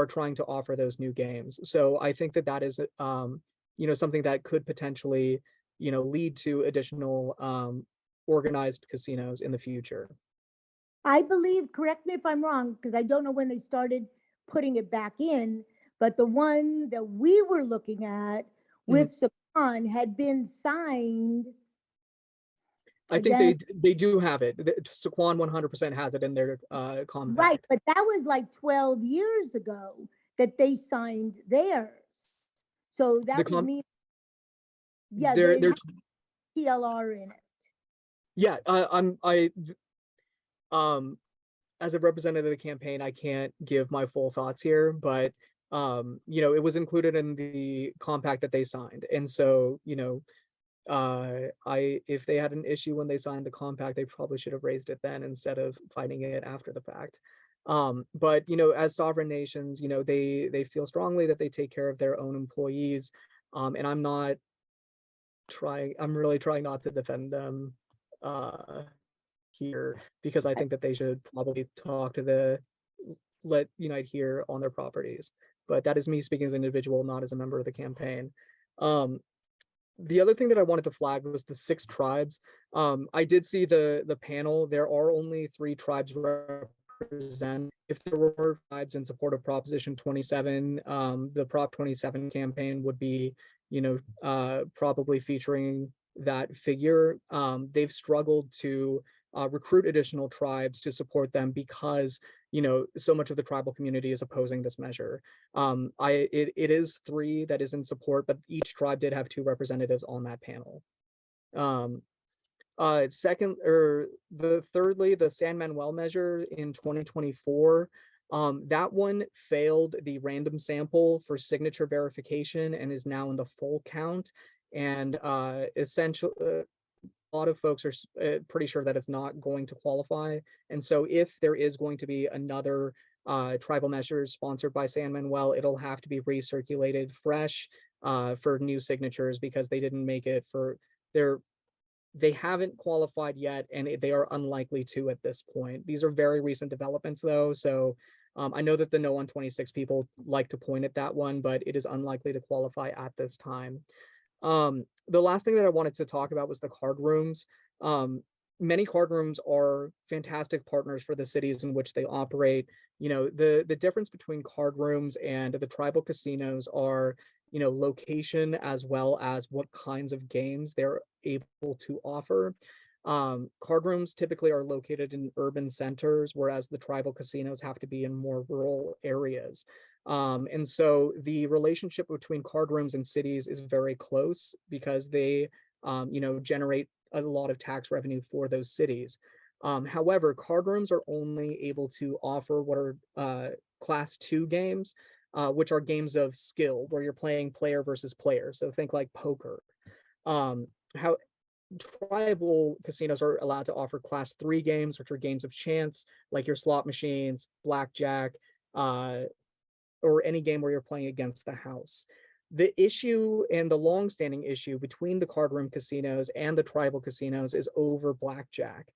trying to offer those new games. So I think that is something that could potentially lead to additional organized casinos in the future. I believe, correct me if I'm wrong, because I don't know when they started putting it back in, but the one that we were looking at with Saquon had been signed. I think they do have it. Saquon 100% has it in their compact. Right, but that was like 12 years ago that they signed theirs. So that would mean, yeah, they have TLR in it. Yeah, as a representative of the campaign, I can't give my full thoughts here, but it was included in the compact that they signed. And so, if they had an issue when they signed the compact, they probably should have raised it then instead of fighting it after the fact. But as sovereign nations, they feel strongly that they take care of their own employees. And I'm really trying not to defend them here, because I think that they should probably let Unite Here on their properties. But that is me speaking as an individual, not as a member of the campaign. The other thing that I wanted to flag was the 6 tribes. I did see the panel. There are only 3 tribes represented, if there were more tribes in support of Proposition 27, the Prop 27 campaign would be, probably featuring that figure. They've struggled to recruit additional tribes to support them because, so much of the tribal community is opposing this measure. It is 3 that is in support, but each tribe did have 2 representatives on that panel. Thirdly, the San Manuel measure in 2024, that one failed the random sample for signature verification and is now in the full count. And essentially, a lot of folks are pretty sure that it's not going to qualify. And so if there is going to be another tribal measure sponsored by San Manuel, it'll have to be recirculated fresh for new signatures because they didn't make it for they haven't qualified yet, and they are unlikely to at this point. These are very recent developments, though, so I know that the No on 26 people like to point at that one, but it is unlikely to qualify at this time. The last thing that I wanted to talk about was the card rooms. Many card rooms are fantastic partners for the cities in which they operate. The difference between card rooms and the tribal casinos are location as well as what kinds of games they're able to offer. Card rooms typically are located in urban centers, whereas the tribal casinos have to be in more rural areas. And so the relationship between card rooms and cities is very close because they, generate a lot of tax revenue for those cities. However, card rooms are only able to offer what are Class 2 games, which are games of skill where you're playing player versus player. So think like poker. How tribal casinos are allowed to offer Class 3 games, which are games of chance, like your slot machines, blackjack, or any game where you're playing against the house. The issue and the long-standing issue between the card room casinos and the tribal casinos is over blackjack.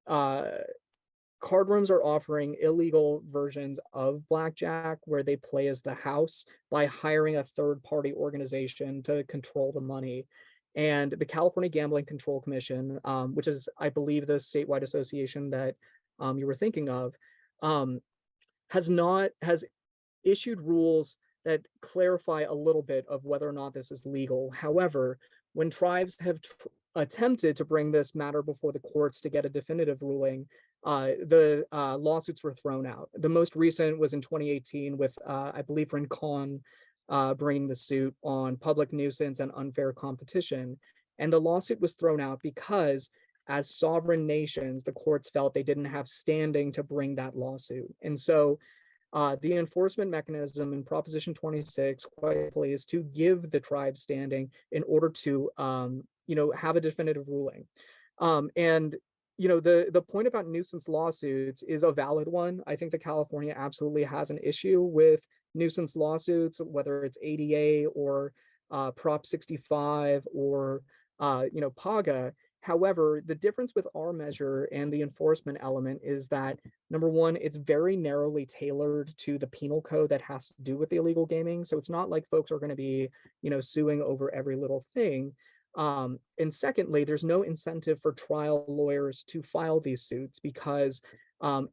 Card rooms are offering illegal versions of blackjack where they play as the house by hiring a third-party organization to control the money. And the California Gambling Control Commission, which is, I believe, the statewide association that you were thinking of, has issued rules that clarify a little bit of whether or not this is legal. However, when tribes have attempted to bring this matter before the courts to get a definitive ruling, the lawsuits were thrown out. The most recent was in 2018 with, I believe, Rincon bringing the suit on public nuisance and unfair competition. And the lawsuit was thrown out because as sovereign nations, the courts felt they didn't have standing to bring that lawsuit. And so the enforcement mechanism in Proposition 26 quite clearly is to give the tribe standing in order to, have a definitive ruling. And the point about nuisance lawsuits is a valid one. I think that California absolutely has an issue with nuisance lawsuits, whether it's ADA or Prop 65 or PAGA. However, the difference with our measure and the enforcement element is that, number one, it's very narrowly tailored to the penal code that has to do with the illegal gaming. So it's not like folks are going to be, suing over every little thing. And secondly, there's no incentive for trial lawyers to file these suits because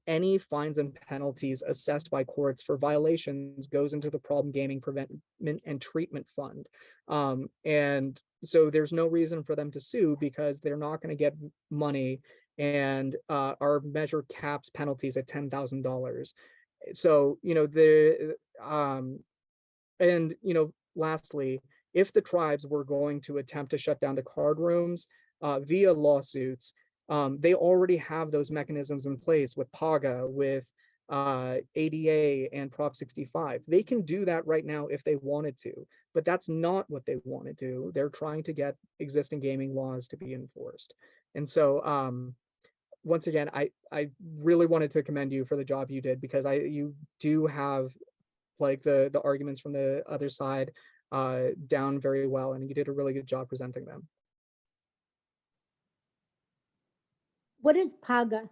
any fines and penalties assessed by courts for violations goes into the Problem Gaming Prevention and Treatment Fund. And so there's no reason for them to sue because they're not going to get money, and our measure caps penalties at $10,000. So, lastly, if the tribes were going to attempt to shut down the card rooms via lawsuits, they already have those mechanisms in place with PAGA, with ADA and Prop 65. They can do that right now if they wanted to, but that's not what they want to do. They're trying to get existing gaming laws to be enforced. And so once again, I really wanted to commend you for the job you did, because you do have like the arguments from the other side down very well, and you did a really good job presenting them. What is PAGA?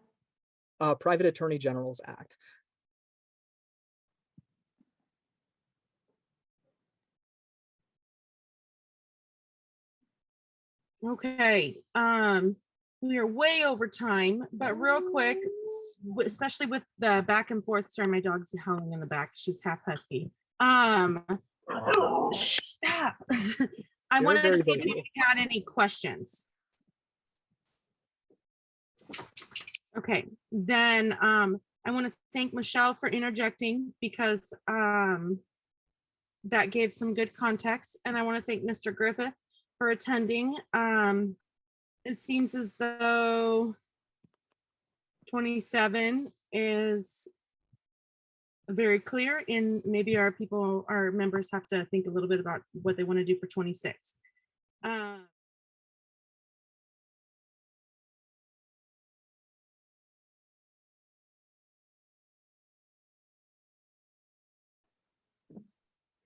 Private Attorney General's Act. Okay. We are way over time, but real quick, especially with the back and forth. Sorry, my dog's howling in the back. She's half husky. Stop. I They're wanted to very see if vocal. you had any questions. Okay, then I want to thank Michelle for interjecting because that gave some good context. And I want to thank Mr. Griffith for attending. It seems as though 27 is very clear, and maybe our members have to think a little bit about what they want to do for 26.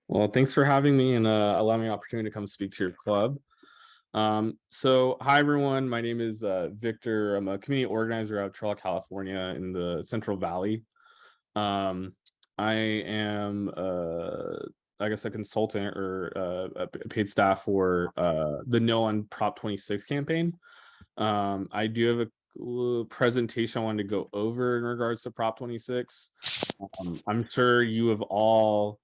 Well, thanks for having me and allowing me the opportunity to come speak to your club. So hi everyone, my name is Victor. I'm a community organizer out of Charlotte, California in the Central Valley. I am I guess a consultant or a paid staff for the No on Prop 26 campaign. I do have a presentation I wanted to go over in regards to Prop 26. I'm sure you have all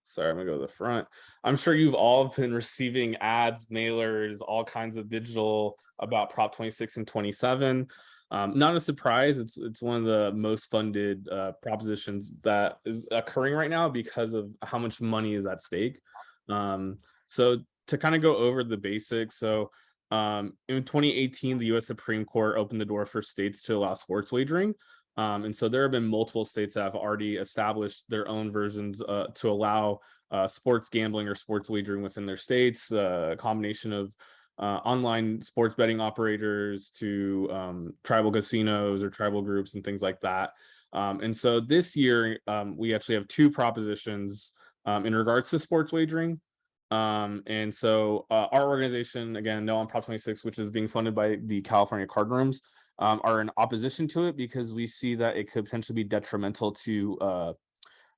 sorry, I'm gonna go to the front. I'm sure you've all been receiving ads, mailers, all kinds of digital about Prop 26 and 27. Not a surprise. It's one of the most funded propositions that is occurring right now because of how much money is at stake. So to kind of go over the basics, so in 2018, the U.S. Supreme Court opened the door for states to allow sports wagering. And so there have been multiple states that have already established their own versions to allow sports gambling or sports wagering within their states, a combination of online sports betting operators to tribal casinos or tribal groups and things like that. And so this year, we actually have two propositions in regards to sports wagering. And so our organization, again, No on Prop 26, which is being funded by the California card rooms, are in opposition to it because we see that it could potentially be detrimental to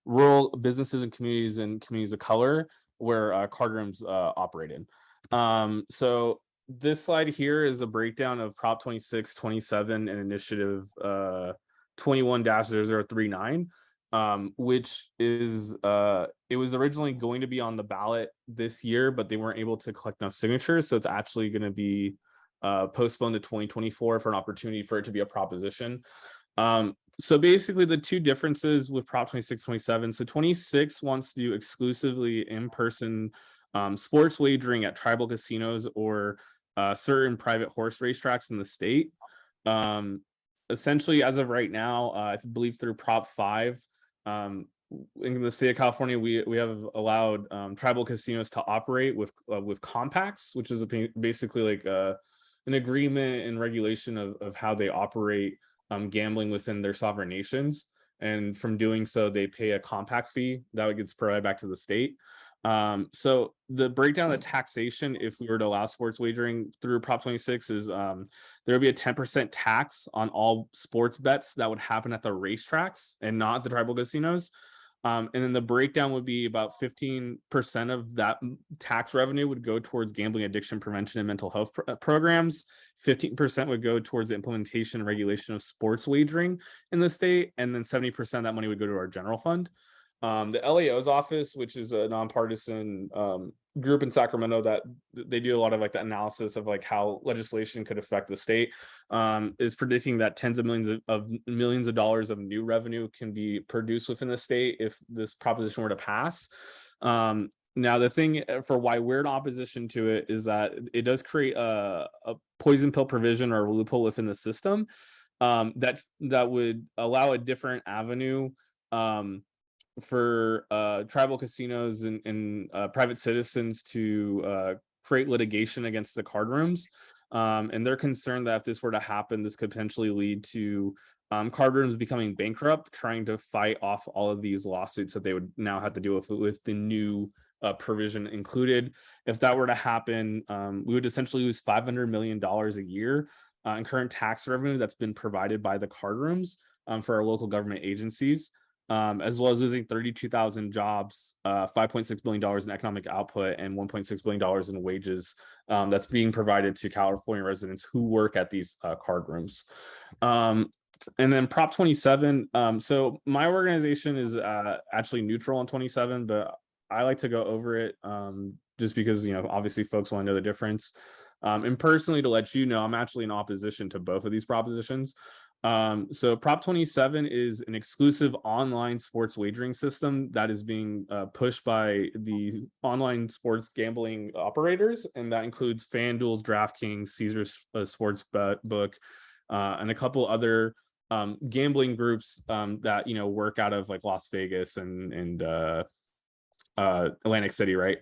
rural businesses and communities of color where card rooms operate in. So this slide here is a breakdown of Prop 26, 27, and Initiative 21-0039, which is it was originally going to be on the ballot this year, but they weren't able to collect enough signatures, so it's actually going to be postponed to 2024 for an opportunity for it to be a proposition. So basically the two differences with Prop 26, 27, so 26 wants to do exclusively in-person sports wagering at tribal casinos or certain private horse racetracks in the state. Essentially, as of right now, I believe through Prop 5, in the state of California, we have allowed tribal casinos to operate with compacts, which is basically like an agreement and regulation of how they operate gambling within their sovereign nations. And from doing so, they pay a compact fee that gets provided back to the state. So the breakdown of taxation, if we were to allow sports wagering through Prop 26, is there would be a 10% tax on all sports bets that would happen at the racetracks and not the tribal casinos. And then the breakdown would be about 15% of that tax revenue would go towards gambling addiction prevention and mental health programs. 15% would go towards the implementation and regulation of sports wagering in the state. And then 70% of that money would go to our general fund. The LAO's office, which is a nonpartisan group in Sacramento that they do a lot of like the analysis of like how legislation could affect the state, is predicting that tens of millions of dollars of new revenue can be produced within the state if this proposition were to pass. Now, the thing for why we're in opposition to it is that it does create a poison pill provision or a loophole within the system that would allow a different avenue for tribal casinos and private citizens to create litigation against the card rooms. And they're concerned that if this were to happen, this could potentially lead to card rooms becoming bankrupt, trying to fight off all of these lawsuits that they would now have to deal with the new provision included. If that were to happen, we would essentially lose $500 million a year in current tax revenue that's been provided by the card rooms for our local government agencies. as well as losing 32,000 jobs, $5.6 billion in economic output, and $1.6 billion in wages that's being provided to California residents who work at these card rooms. And then Prop 27. So my organization is actually neutral on 27, but I like to go over it just because, obviously folks want to know the difference. And personally, to let you know, I'm actually in opposition to both of these propositions. So Prop 27 is an exclusive online sports wagering system that is being pushed by the online sports gambling operators, and that includes FanDuel's, DraftKings, Caesars Sportsbook, and a couple other gambling groups that work out of like Las Vegas and Atlantic City, right?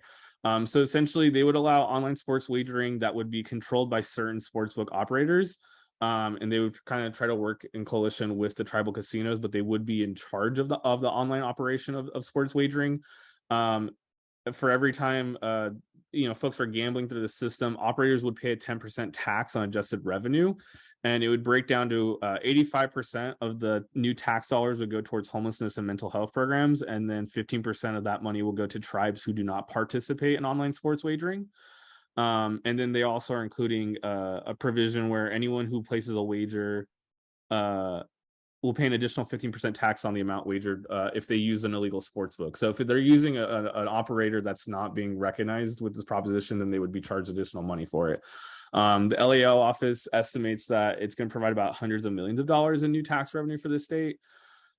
So essentially, they would allow online sports wagering that would be controlled by certain sportsbook operators. And they would kind of try to work in coalition with the tribal casinos, but they would be in charge of the online operation of sports wagering. For every time folks are gambling through the system, operators would pay a 10% tax on adjusted revenue, and it would break down to 85% of the new tax dollars would go towards homelessness and mental health programs, and then 15% of that money will go to tribes who do not participate in online sports wagering. And then they also are including a provision where anyone who places a wager will pay an additional 15% tax on the amount wagered if they use an illegal sports book. So if they're using an operator that's not being recognized with this proposition, then they would be charged additional money for it. The LAO office estimates that it's going to provide about hundreds of millions of dollars in new tax revenue for the state.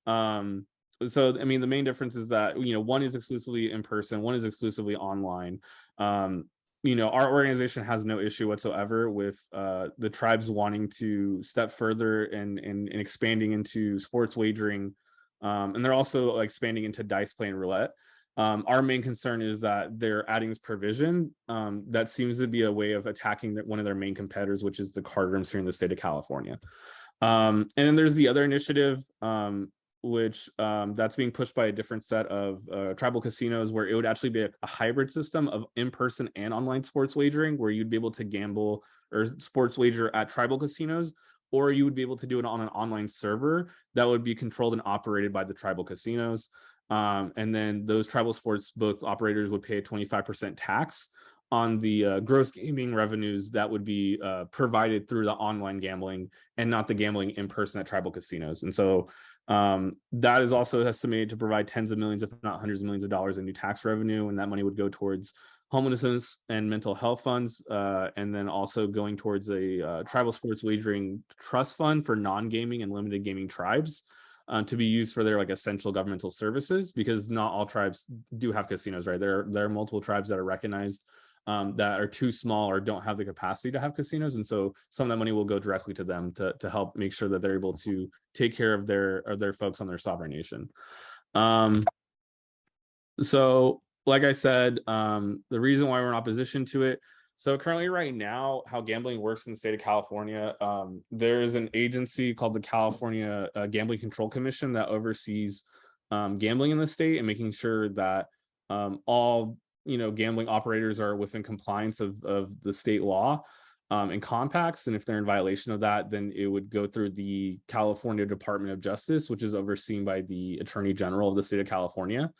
So, I mean, the main difference is that, one is exclusively in person, one is exclusively online. Our organization has no issue whatsoever with the tribes wanting to step further and expanding into sports wagering. And they're also expanding into dice play and roulette. Our main concern is that they're adding this provision that seems to be a way of attacking one of their main competitors, which is the card rooms here in the state of California. And then there's the other initiative, which that's being pushed by a different set of tribal casinos, where it would actually be a hybrid system of in-person and online sports wagering, where you'd be able to gamble or sports wager at tribal casinos, or you would be able to do it on an online server that would be controlled and operated by the tribal casinos. And then those tribal sports book operators would pay a 25% tax on the gross gaming revenues that would be provided through the online gambling and not the gambling in person at tribal casinos. And so that is also estimated to provide tens of millions, if not hundreds of millions of dollars in new tax revenue, and that money would go towards homelessness and mental health funds, and then also going towards a tribal sports wagering trust fund for non-gaming and limited gaming tribes to be used for their essential governmental services, because not all tribes do have casinos, right? There are multiple tribes that are recognized that are too small or don't have the capacity to have casinos, and so some of that money will go directly to them to help make sure that they're able to take care of their folks on their sovereign nation. So like I said, the reason why we're in opposition to it, so currently right now, how gambling works in the state of California, there is an agency called the California Gambling Control Commission that oversees gambling in the state and making sure that all gambling operators are within compliance of the state law and compacts. And if they're in violation of that, then it would go through the California Department of Justice, which is overseen by the Attorney General of the state of California.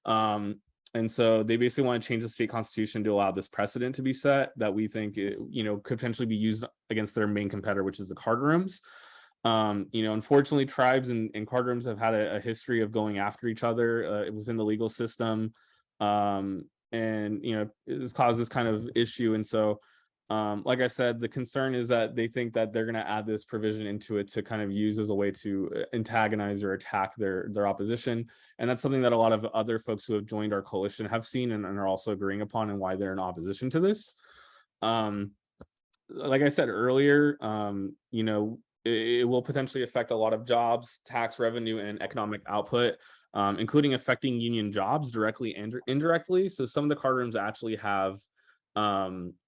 And so they basically want to change the state constitution to allow this precedent to be set that we think could potentially be used against their main competitor, which is the card rooms. Unfortunately, tribes and card rooms have had a history of going after each other within the legal system. And it's caused this kind of issue. And so like I said, the concern is that they think that they're going to add this provision into it to kind of use as a way to antagonize or attack their opposition. And that's something that a lot of other folks who have joined our coalition have seen and are also agreeing upon, and why they're in opposition to this. Like I said earlier, it will potentially affect a lot of jobs, tax revenue, and economic output, including affecting union jobs directly and indirectly. So some of the card rooms actually have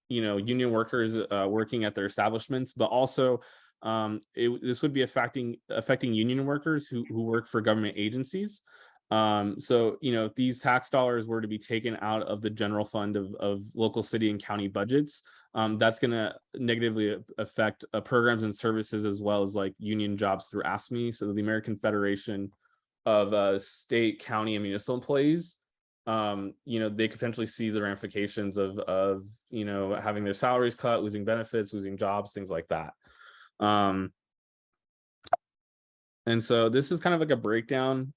union workers working at their establishments, but also this would be affecting union workers who work for government agencies. So if these tax dollars were to be taken out of the general fund of local city and county budgets, that's going to negatively affect programs and services, as well as union jobs through AFSCME, so the American Federation state, county, and municipal employees, they could potentially see the ramifications of having their salaries cut, losing benefits, losing jobs, things like that. And so this is kind of like a breakdown.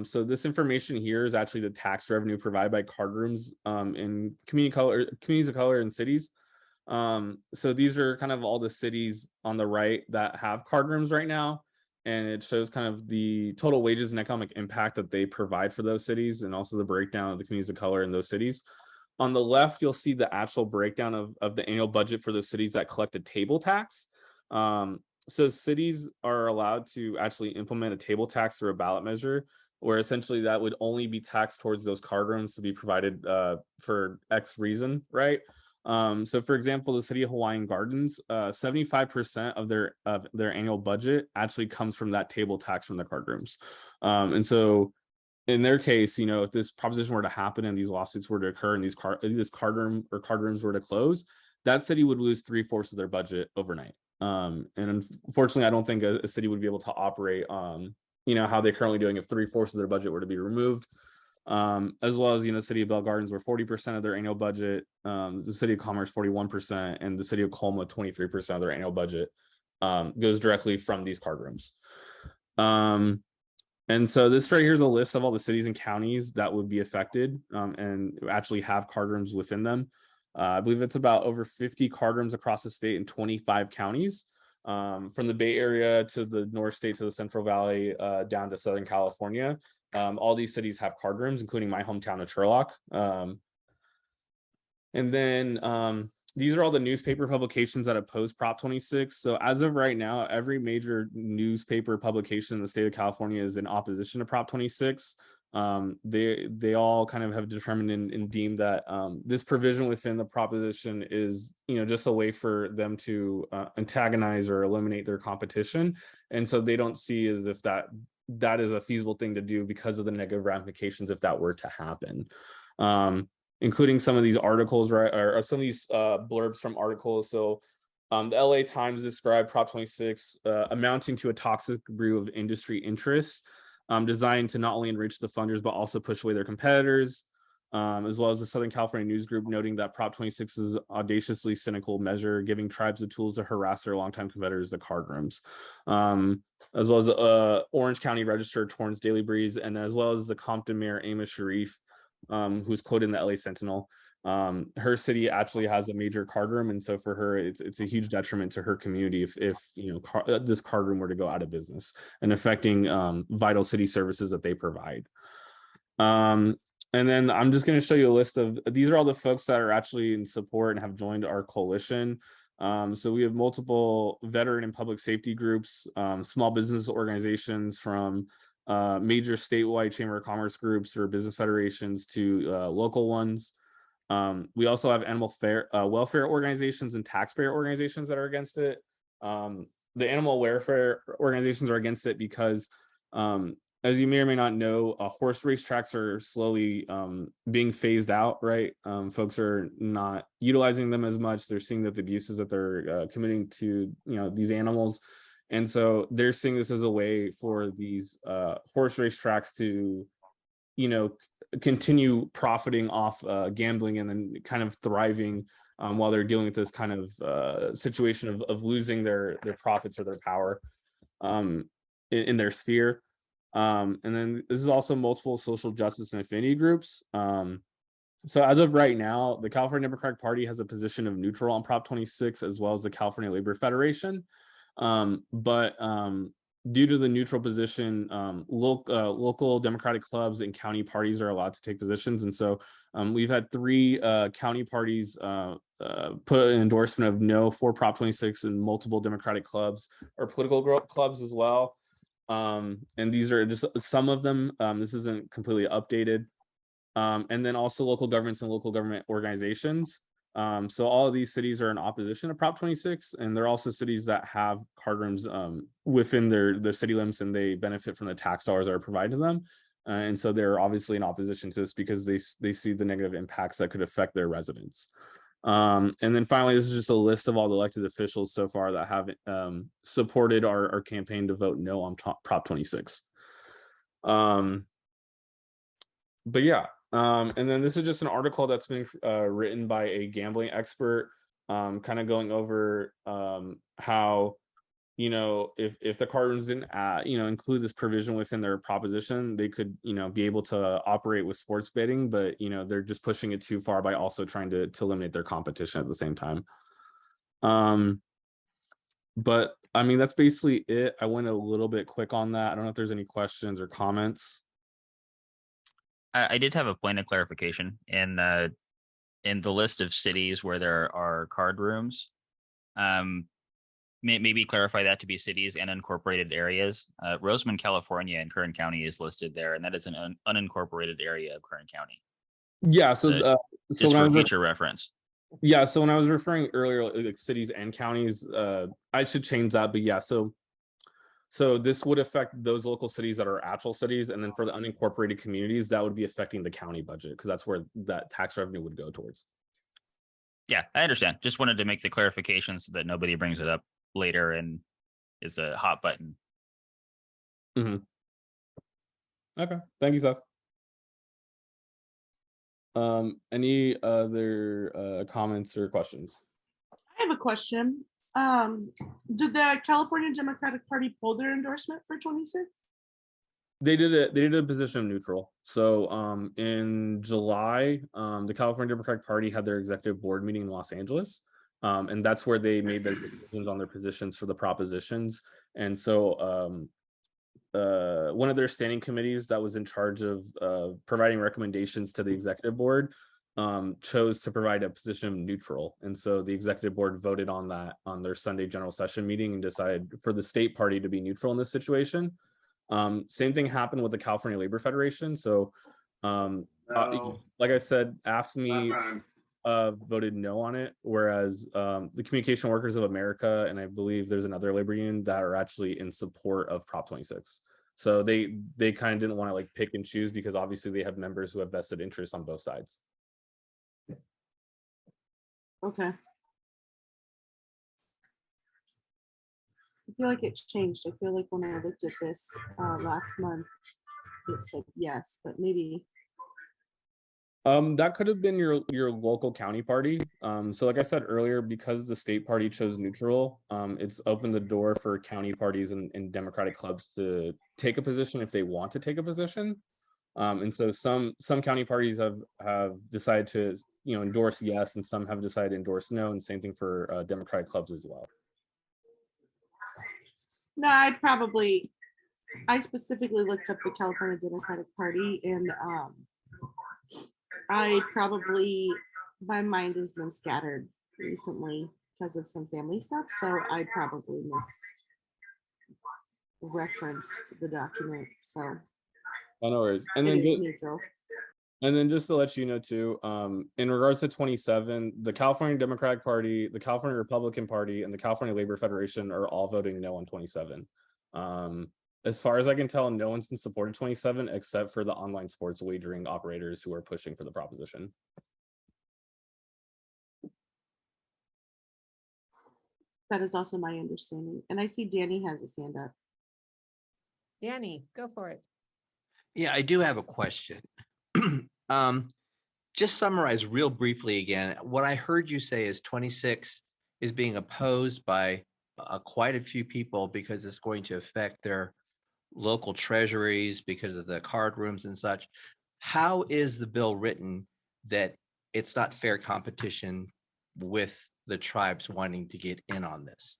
So this information here is actually the tax revenue provided by card rooms in communities of color in cities. So these are kind of all the cities on the right that have card rooms right now. And it shows kind of the total wages and economic impact that they provide for those cities, and also the breakdown of the communities of color in those cities. On the left, you'll see the actual breakdown of the annual budget for those cities that collect a table tax. So cities are allowed to actually implement a table tax through a ballot measure, where essentially that would only be taxed towards those card rooms to be provided for X reason, right? So for example, the city of Hawaiian Gardens, 75% of their annual budget actually comes from that table tax from the card rooms. And so in their case, if this proposition were to happen and these lawsuits were to occur and this card rooms were to close, that city would lose 3/4 of their budget overnight. And unfortunately, I don't think a city would be able to operate how they're currently doing if 3/4 of their budget were to be removed. As well as the city of Bell Gardens, where 40% of their annual budget, the city of Commerce 41%, and the city of Colma 23% of their annual budget goes directly from these card rooms. And so this right here is a list of all the cities and counties that would be affected and actually have card rooms within them. I believe it's about over 50 card rooms across the state in 25 counties, from the Bay Area to the North State to the Central Valley, down to Southern California. All these cities have card rooms, including my hometown of Turlock. And then these are all the newspaper publications that oppose Prop 26. So as of right now, every major newspaper publication in the state of California is in opposition to Prop 26. They all kind of have determined and deemed that this provision within the proposition is just a way for them to antagonize or eliminate their competition. And so they don't see as if that is a feasible thing to do because of the negative ramifications if that were to happen. Including some of these articles, right, or some of these blurbs from articles. So the LA Times described Prop 26 amounting to a toxic brew of industry interests designed to not only enrich the funders, but also push away their competitors, as well as the Southern California News Group noting that Prop 26 is audaciously cynical measure, giving tribes the tools to harass their longtime competitors, the card rooms, as well as Orange County Register, Torrance Daily Breeze, and as well as the Compton Mayor, Amos Sharif, who's quoted in the LA Sentinel. Her city actually has a major card room, and so for her, it's a huge detriment to her community if this card room were to go out of business and affecting vital city services that they provide. And then I'm just going to show you a list of these are all the folks that are actually in support and have joined our coalition. So we have multiple veteran and public safety groups, small business organizations, from major statewide chamber of commerce groups or business federations to local ones. We also have animal welfare organizations and taxpayer organizations that are against it. The animal welfare organizations are against it because, as you may or may not know, horse race tracks are slowly being phased out, right? Folks are not utilizing them as much. They're seeing that the abuses that they're committing to these animals. And so they're seeing this as a way for these horse race tracks to, continue profiting off gambling and then kind of thriving while they're dealing with this kind of situation of losing their profits or their power in their sphere. And then this is also multiple social justice and affinity groups. So as of right now, the California Democratic Party has a position of neutral on Prop 26, as well as the California Labor Federation. But due to the neutral position, local Democratic clubs and county parties are allowed to take positions. And so we've had 3 county parties put an endorsement of no for Prop 26, and multiple Democratic clubs or political clubs as well. And these are just some of them. This isn't completely updated. And then also local governments and local government organizations. So all of these cities are in opposition to Prop 26, and they're also cities that have card rooms within their city limits, and they benefit from the tax dollars that are provided to them. And so they're obviously in opposition to this because they see the negative impacts that could affect their residents. And then finally, this is just a list of all the elected officials so far that have supported our campaign to vote no on Prop 26. But yeah, and then this is just an article that's been written by a gambling expert, kind of going over how, you know, if the card rooms didn't you know, include this provision within their proposition, they could, you know, be able to operate with sports betting, but you know, they're just pushing it too far by also trying to eliminate their competition at the same time. But I mean, that's basically it. I went a little bit quick on that. I don't know if there's any questions or comments. I did have a point of clarification in the list of cities where there are card rooms. Maybe clarify that to be cities and unincorporated areas. Roseman, California, in Kern County is listed there, and that is an unincorporated area of Kern County. Yeah, so So so just when I for was future reference. yeah, so when I was referring earlier, like cities and counties, I should change that. But yeah, so this would affect those local cities that are actual cities, and then for the unincorporated communities, that would be affecting the county budget because that's where that tax revenue would go towards. Yeah, I understand. Just wanted to make the clarification so that nobody brings it up later and it's a hot button. Okay, thank you, Seth. Any other comments or questions? I have a question. Did the California Democratic Party pull their endorsement for 26? They did a position of neutral. So in July, the California Democratic Party had their executive board meeting in Los Angeles. And that's where they made their decisions on their positions for the propositions. And so one of their standing committees that was in charge of providing recommendations to the executive board chose to provide a position of neutral. And so the executive board voted on that on their Sunday general session meeting and decided for the state party to be neutral in this situation. Same thing happened with the California Labor Federation. So like I said, AFSCME voted no on it, whereas the Communication Workers of America, and I believe there's another labor union that are actually in support of Prop 26. So they kind of didn't want to like pick and choose because obviously they have members who have vested interests on both sides. Okay. I feel like it's changed. I feel like when I looked at this last month, it said yes, but maybe. That could have been your local county party. So like I said earlier, because the state party chose neutral, it's opened the door for county parties and Democratic clubs to take a position if they want to take a position. And so some county parties have decided to, you know, endorse yes, and some have decided to endorse no, and same thing for Democratic clubs as well. No, I specifically looked up the California Democratic Party, and my mind has been scattered recently because of some family stuff, so I probably misreferenced the document. So Oh, no worries. it is neutral. And then just to let you know too, in regards to 27, the California Democratic Party, the California Republican Party, and the California Labor Federation are all voting no on 27. As far as I can tell, no one's in support of 27 except for the online sports wagering operators who are pushing for the proposition. That is also my understanding. And I see Danny has his hand up. Danny, go for it. Yeah, I do have a question. Just summarize real briefly again. What I heard you say is 26 is being opposed by quite a few people because it's going to affect their local treasuries because of the card rooms and such. How is the bill written that it's not fair competition with the tribes wanting to get in on this?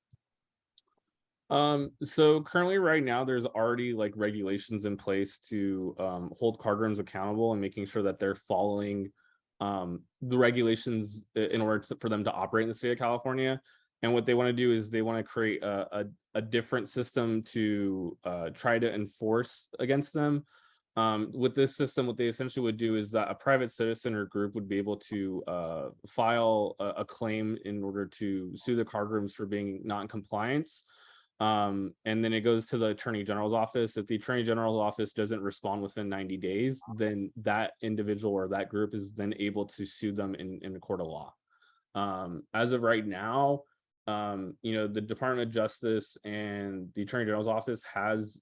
So currently right now there's already like regulations in place to hold card rooms accountable and making sure that they're following the regulations in order for them to operate in the state of California. And what they want to do is they want to create a different system to try to enforce against them. With this system, what they essentially would do is that a private citizen or group would be able to file a claim in order to sue the card rooms for being not in compliance. And then it goes to the Attorney General's office. If the Attorney General's office doesn't respond within 90 days, then that individual or that group is then able to sue them in a court of law. As of right now, you know, the Department of Justice and the Attorney General's office has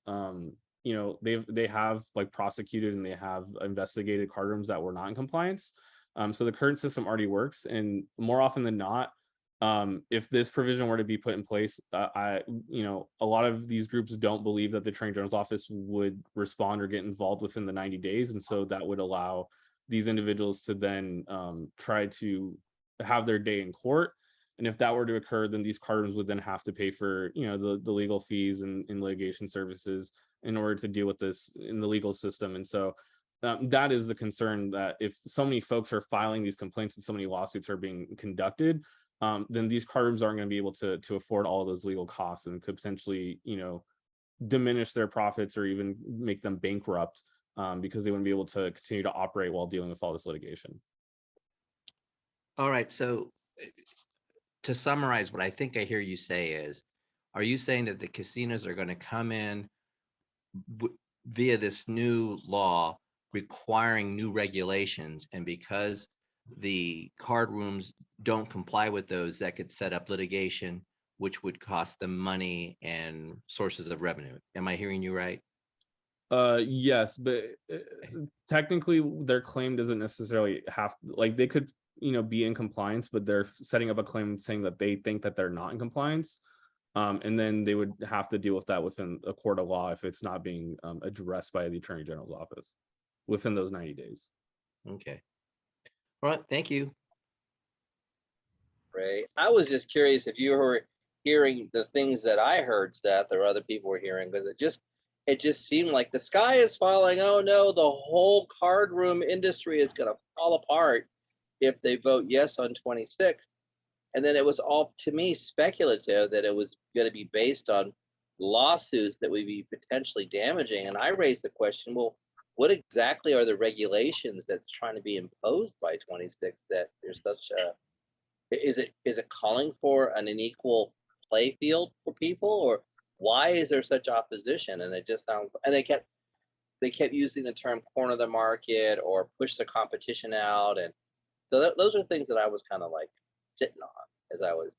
they have like prosecuted and they have investigated card rooms that were not in compliance. So the current system already works, and more often than not, if this provision were to be put in place, a lot of these groups don't believe that the Attorney General's office would respond or get involved within the 90 days, and so that would allow these individuals to then try to have their day in court. And if that were to occur, then these card rooms would then have to pay for the legal fees and litigation services in order to deal with this in the legal system. And so that is the concern, that if so many folks are filing these complaints and so many lawsuits are being conducted, then these card rooms aren't going to be able to afford all of those legal costs, and could potentially diminish their profits or even make them bankrupt, because they wouldn't be able to continue to operate while dealing with all this litigation. All right, so to summarize, what I think I hear you say is, are you saying that the casinos are going to come in via this new law requiring new regulations, and because the card rooms don't comply with those, that could set up litigation, which would cost them money and sources of revenue? Am I hearing you right? Yes, but technically their claim doesn't necessarily have, like, they could be in compliance, but they're setting up a claim saying that they think that they're not in compliance, and then they would have to deal with that within a court of law if it's not being addressed by the Attorney General's office within those 90 days. Okay. All right, thank you. Right. I was just curious if you were hearing the things that I heard, Seth, or other people were hearing, because it just seemed like the sky is falling. Oh no, the whole card room industry is going to fall apart if they vote yes on 26. And then it was all, to me, speculative that it was going to be based on lawsuits that would be potentially damaging. And I raised the question, well, what exactly are the regulations that's trying to be imposed by 26 that there's such a, is it calling for an unequal play field for people, or why is there such opposition? And it just sounds, and they kept using the term corner the market or push the competition out. And so those are things that I was kind of like sitting on as I was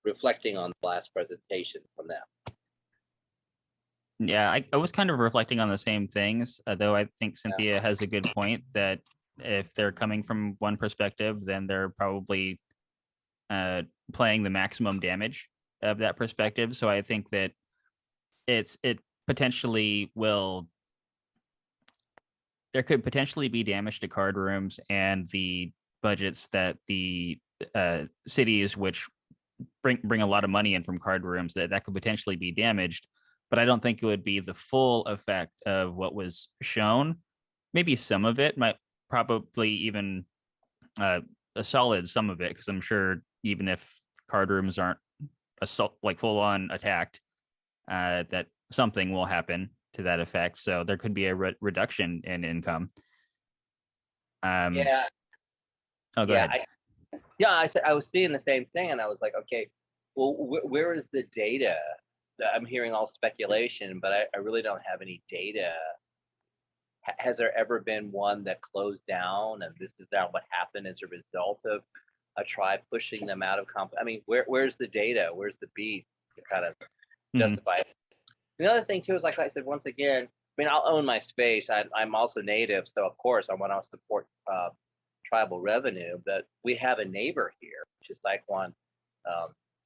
reflecting on the last presentation from them. Yeah, I was kind of reflecting on the same things, though I think Cynthia has a good point that if they're coming from one perspective, then they're probably playing the maximum damage of that perspective. So I think that it potentially will, there could potentially be damage to card rooms and the budgets that the cities which bring a lot of money in from card rooms, that could potentially be damaged. But I don't think it would be the full effect of what was shown. Maybe some of it might, probably even a solid some of it, because I'm sure even if card rooms aren't like full on attacked, that something will happen to that effect. So there could be a reduction in income. Yeah. Oh, go ahead. I said I was seeing the same thing, and I was like, okay, well, where is the data? I'm hearing all speculation, but I really don't have any data. Has there ever been one that closed down, and this is now what happened as a result of a tribe pushing them out of I mean, where's the data? Where's the beef to kind of justify it? The other thing too is, like I said, once again, I mean, I'll own my space. I'm also native, so of course I want to support tribal revenue. But we have a neighbor here, which is like one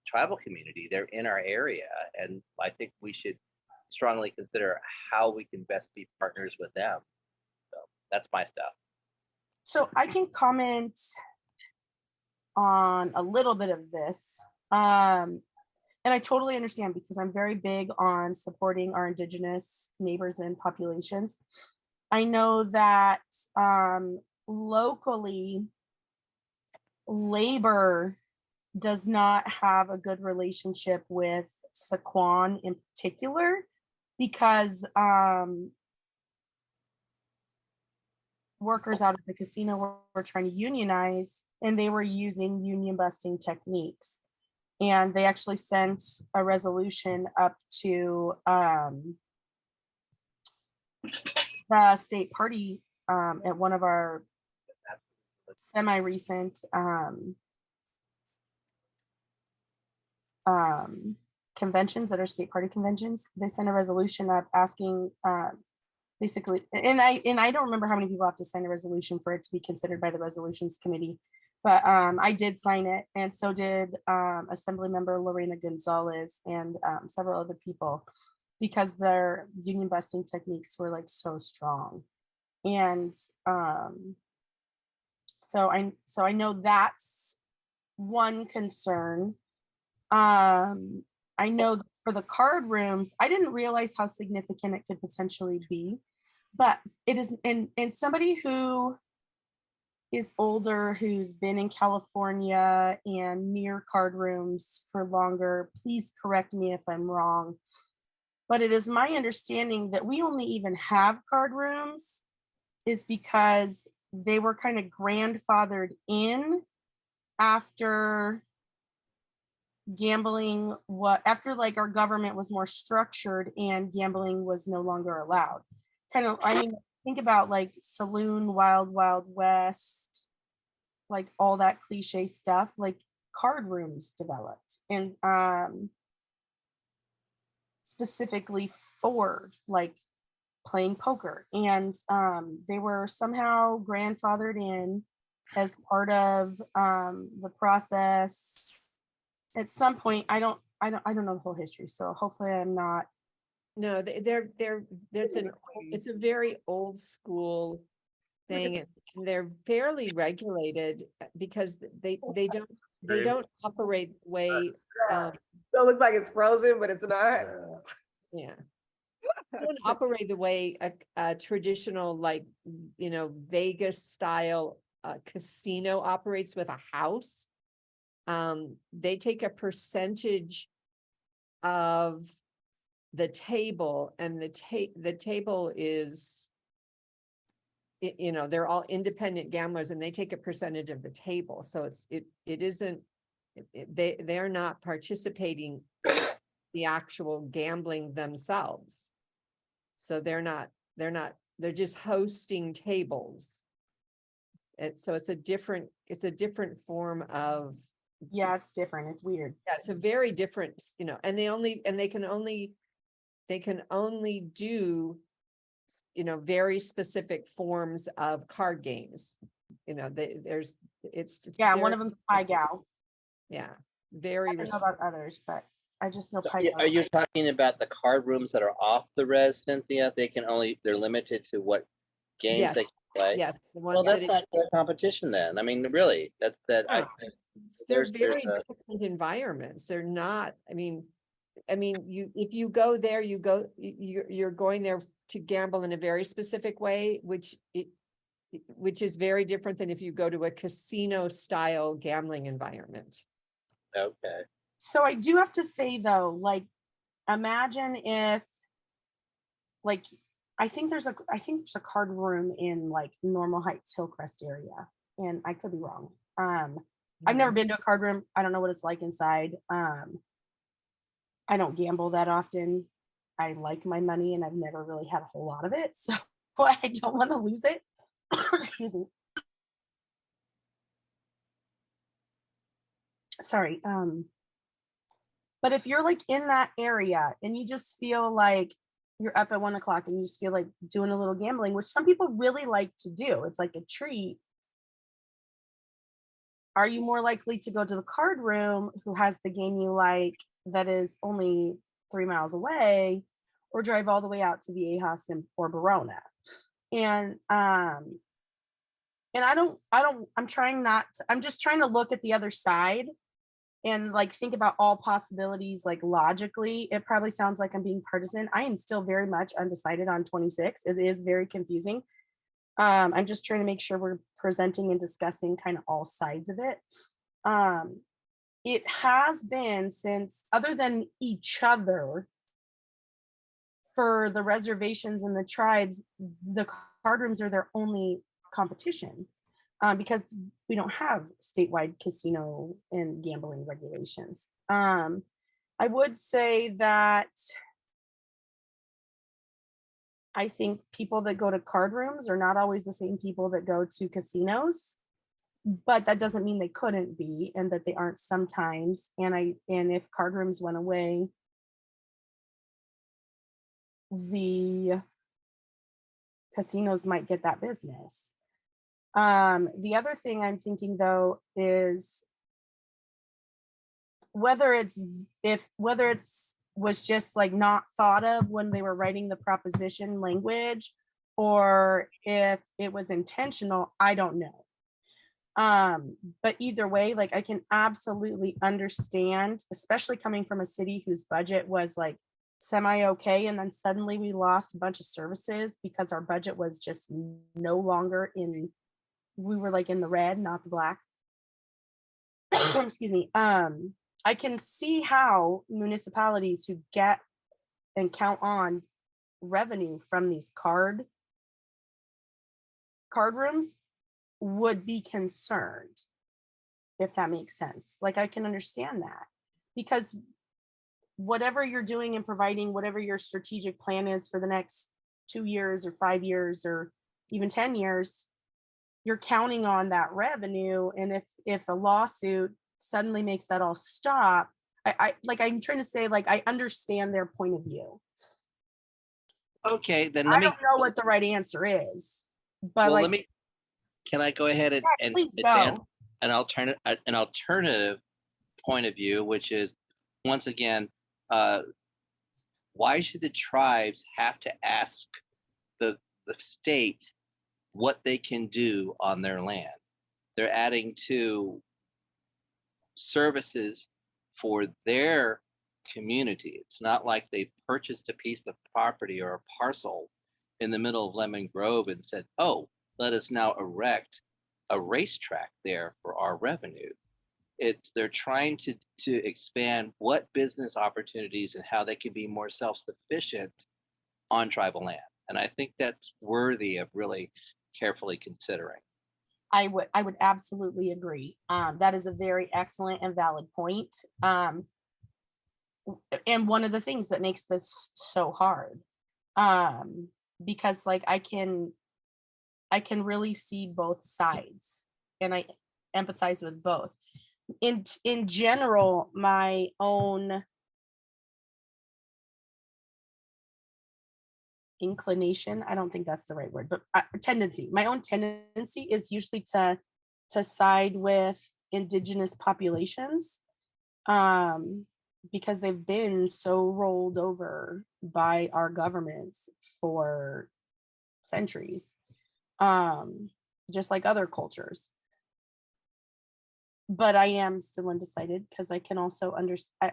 tribal community. They're in our area, and I think we should strongly consider how we can best be partners with them. So that's my stuff. So I can comment on a little bit of this. And I totally understand, because I'm very big on supporting our Indigenous neighbors and populations. I know that locally, labor does not have a good relationship with Saquon in particular, because workers out of the casino were trying to unionize, and they were using union busting techniques. And they actually sent a resolution up to the state party at one of our semi-recent conventions that are state party conventions. They sent a resolution up asking basically, and I don't remember how many people have to sign a resolution for it to be considered by the resolutions committee, but I did sign it, and so did Assembly Member Lorena Gonzalez and several other people, because their union busting techniques were like so strong. And so I know that's one concern. I know that for the card rooms, I didn't realize how significant it could potentially be, but it is, and somebody who is older, who's been in California and near card rooms for longer, please correct me if I'm wrong, but it is my understanding that we only even have card rooms is because they were kind of grandfathered in after gambling, after like our government was more structured and gambling was no longer allowed. Kind of, I mean, think about like Saloon, Wild Wild West, like all that cliche stuff, like card rooms developed, and specifically for like playing poker, and they were somehow grandfathered in as part of the process at some point. I don't know the whole history, so hopefully I'm not. No, it's a very old school thing, and they're fairly regulated because they don't operate the way. So it looks like it's frozen, but it's not. Yeah. They don't operate the way a traditional, like, Vegas style casino operates with a house. They take a percentage of the table, and the table is, they're all independent gamblers, and they take a percentage of the table. So they're not participating the actual gambling themselves. So they're just hosting tables. And so it's a different form of. Yeah, it's different. It's weird. Yeah, it's a very different, and they can only do, very specific forms of card games. It's Yeah, very, one of them's Pie Gal. yeah, I very don't know about others, but I just know Pie Are Gal. you talking about the card rooms that are off the res, Cynthia? They're limited to what games Yes, they can play? yes. The Well, ones that's that not fair competition then. I mean, really, they're there's very a- different environments. They're not, if you go there, you're going there to gamble in a very specific way, which is very different than if you go to a casino style gambling environment. Okay. So I do have to say though, like, imagine if, like, I think there's a card room in like Normal Heights, Hillcrest area, and I could be wrong. I've never been to a card room. I don't know what it's like inside. I don't gamble that often. I like my money, and I've never really had a whole lot of it, so I don't want to lose it. Excuse me. Sorry. But if you're like in that area and you just feel like you're up at 1 o'clock and you just feel like doing a little gambling, which some people really like to do, it's like a treat. Are you more likely to go to the card room who has the game you like that is only 3 miles away, or drive all the way out to Viejas or Verona? And I'm just trying to look at the other side and like think about all possibilities, like logically. It probably sounds like I'm being partisan. I am still very much undecided on 26. It is very confusing. I'm just trying to make sure we're presenting and discussing kind of all sides of it. It has been since, other than each other, for the reservations and the tribes, the card rooms are their only competition, because we don't have statewide casino and gambling regulations. I would say that I think people that go to card rooms are not always the same people that go to casinos, but that doesn't mean they couldn't be, and that they aren't sometimes. And if card rooms went away, the casinos might get that business. The other thing I'm thinking though is whether it's was just like not thought of when they were writing the proposition language, or if it was intentional, I don't know. But either way, like I can absolutely understand, especially coming from a city whose budget was like semi-okay, and then suddenly we lost a bunch of services because our budget was just no longer in, we were like in the red, not the black. Excuse me. I can see how municipalities who get and count on revenue from these card rooms would be concerned, if that makes sense. Like I can understand that, because whatever you're doing and providing, whatever your strategic plan is for the next 2 years or 5 years or even 10 years, you're counting on that revenue. And if a lawsuit suddenly makes that all stop, I'm trying to say, like, I understand their point of view. Okay, then I don't know what the right answer is, but well, like, can I go ahead and please advance go. an alternative point of view, which is, once again, why should the tribes have to ask the state what they can do on their land? They're adding to services for their community. It's not like they purchased a piece of property or a parcel in the middle of Lemon Grove and said, oh, let us now erect a racetrack there for our revenue. They're trying to expand what business opportunities and how they can be more self-sufficient on tribal land. And I think that's worthy of really carefully considering. I would absolutely agree. That is a very excellent and valid point. And one of the things that makes this so hard, because like I can really see both sides, and I empathize with both. In general, my own inclination, I don't think that's the right word, but my own tendency is usually to side with indigenous populations, because they've been so rolled over by our governments for centuries, just like other cultures. But I am still undecided because I can also understand.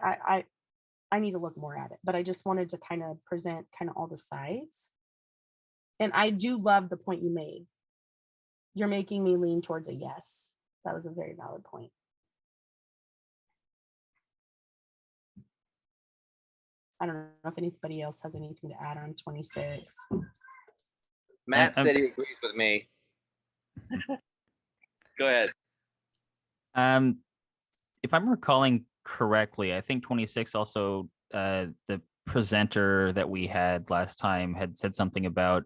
I need to look more at it, but I just wanted to kind of present kind of all the sides. And I do love the point you made. You're making me lean towards a yes. That was a very valid point. I don't know if anybody else has anything to add on 26. Matt said he agrees with me. Go ahead. If I'm recalling correctly, I think 26 also, the presenter that we had last time had said something about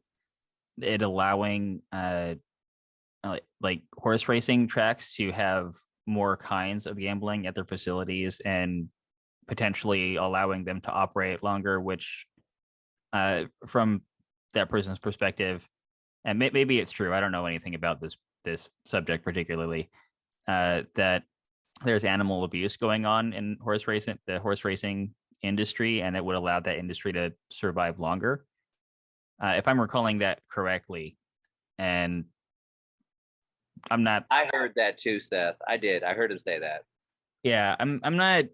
it allowing like horse racing tracks to have more kinds of gambling at their facilities and potentially allowing them to operate longer, which from that person's perspective, and maybe it's true, I don't know anything about this subject particularly, that there's animal abuse going on in the horse racing industry, and it would allow that industry to survive longer. If I'm recalling that correctly, and I'm not. I heard that too, Seth. I did. I heard him say that. Yeah, I'm not.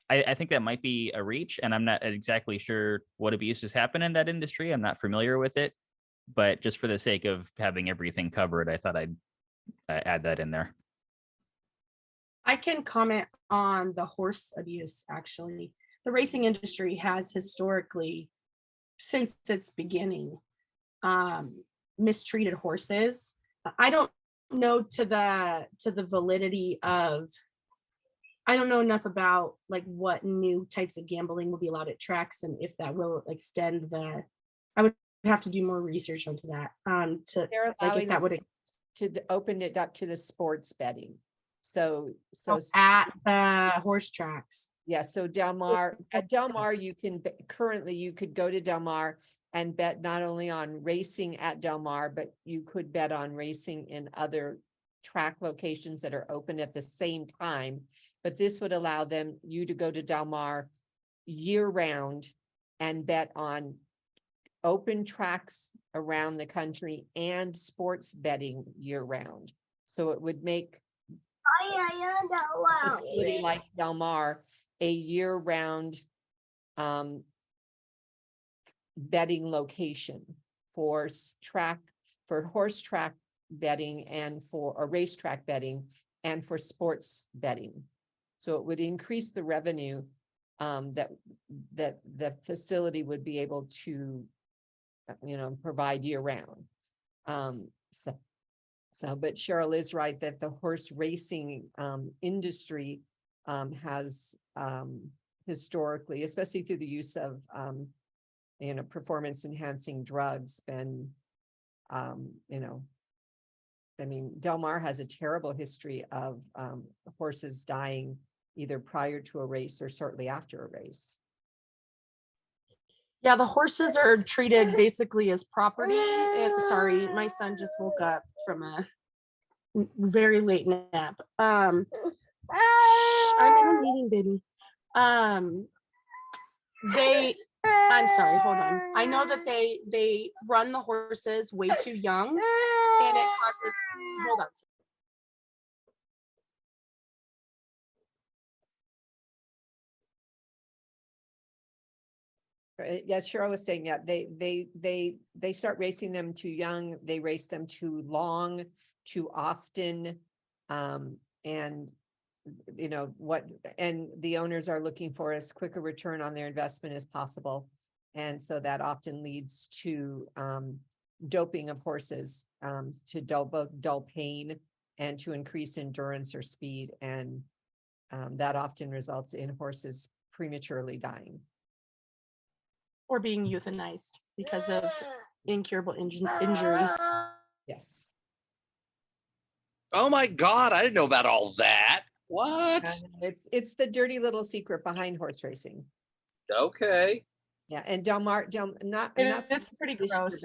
I think that might be a reach, and I'm not exactly sure what abuses happen in that industry. I'm not familiar with it, but just for the sake of having everything covered, I thought I'd add that in there. I can comment on the horse abuse, actually. The racing industry has historically, since its beginning, mistreated horses. I don't know to the validity of, I don't know enough about like what new types of gambling will be allowed at tracks and if that will extend I would have to do more research onto that. They're Like if that would to open it up to the sports betting. So at the horse tracks. Yeah, so Del Mar, at Del Mar, currently you could go to Del Mar and bet not only on racing at Del Mar, but you could bet on racing in other track locations that are open at the same time. But this would allow you to go to Del Mar year round and bet on open tracks around the country and sports betting year round. So it would make a facility like Del Mar a year-round betting location for horse track betting and for a racetrack betting and for sports betting. So it would increase the revenue that the facility would be able to, provide year-round. But Cheryl is right that the horse racing industry has historically, especially through the use of performance enhancing drugs, been Del Mar has a terrible history of horses dying either prior to a race or shortly after a race. Yeah, the horses are treated basically as property. Sorry, my son just woke up from a very late nap. I'm in a meeting, baby. I'm sorry, hold on. I know that they run the horses way too young, and it causes, hold on. Yes, Cheryl was saying, yeah, they start racing them too young, they race them too long, too often. And the owners are looking for as quick a return on their investment as possible. And so that often leads to doping of horses, to both dull pain and to increase endurance or speed. And that often results in horses prematurely dying. Or being euthanized because of incurable injury. Yes. Oh my God, I didn't know about all that. What? It's the dirty little secret behind horse racing. Okay. Yeah, and Del Mar, It's pretty gross.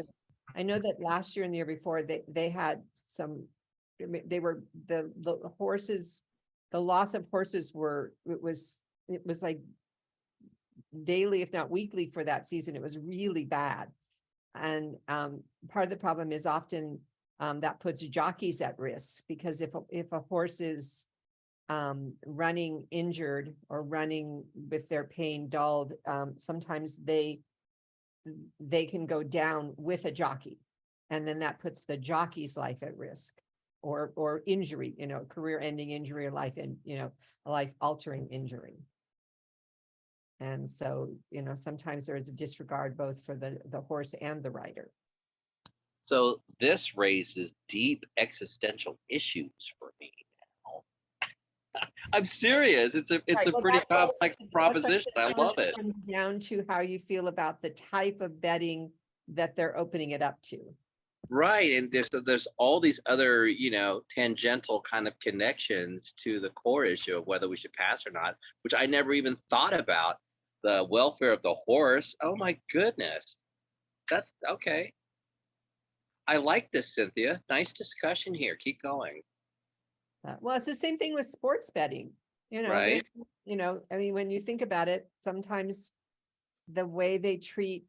I know that last year and the year before they had some. They were the horses. The loss of horses it was like daily, if not weekly, for that season. It was really bad, and part of the problem is often that puts jockeys at risk, because if a horse is running injured or running with their pain dulled, sometimes they can go down with a jockey, and then that puts the jockey's life at risk, or injury, career-ending injury, or a life-altering injury. And so, sometimes there is a disregard both for the horse and the rider. So this raises deep existential issues for me now. I'm serious. It's a pretty complex proposition. I love it. Comes down to how you feel about the type of betting that they're opening it up to. Right, and there's all these other, tangential kind of connections to the core issue of whether we should pass or not, which I never even thought about. The welfare of the horse. Oh my goodness. That's okay. I like this, Cynthia. Nice discussion here. Keep going. Well, it's the same thing with sports betting. Right. When you think about it, sometimes the way they treat,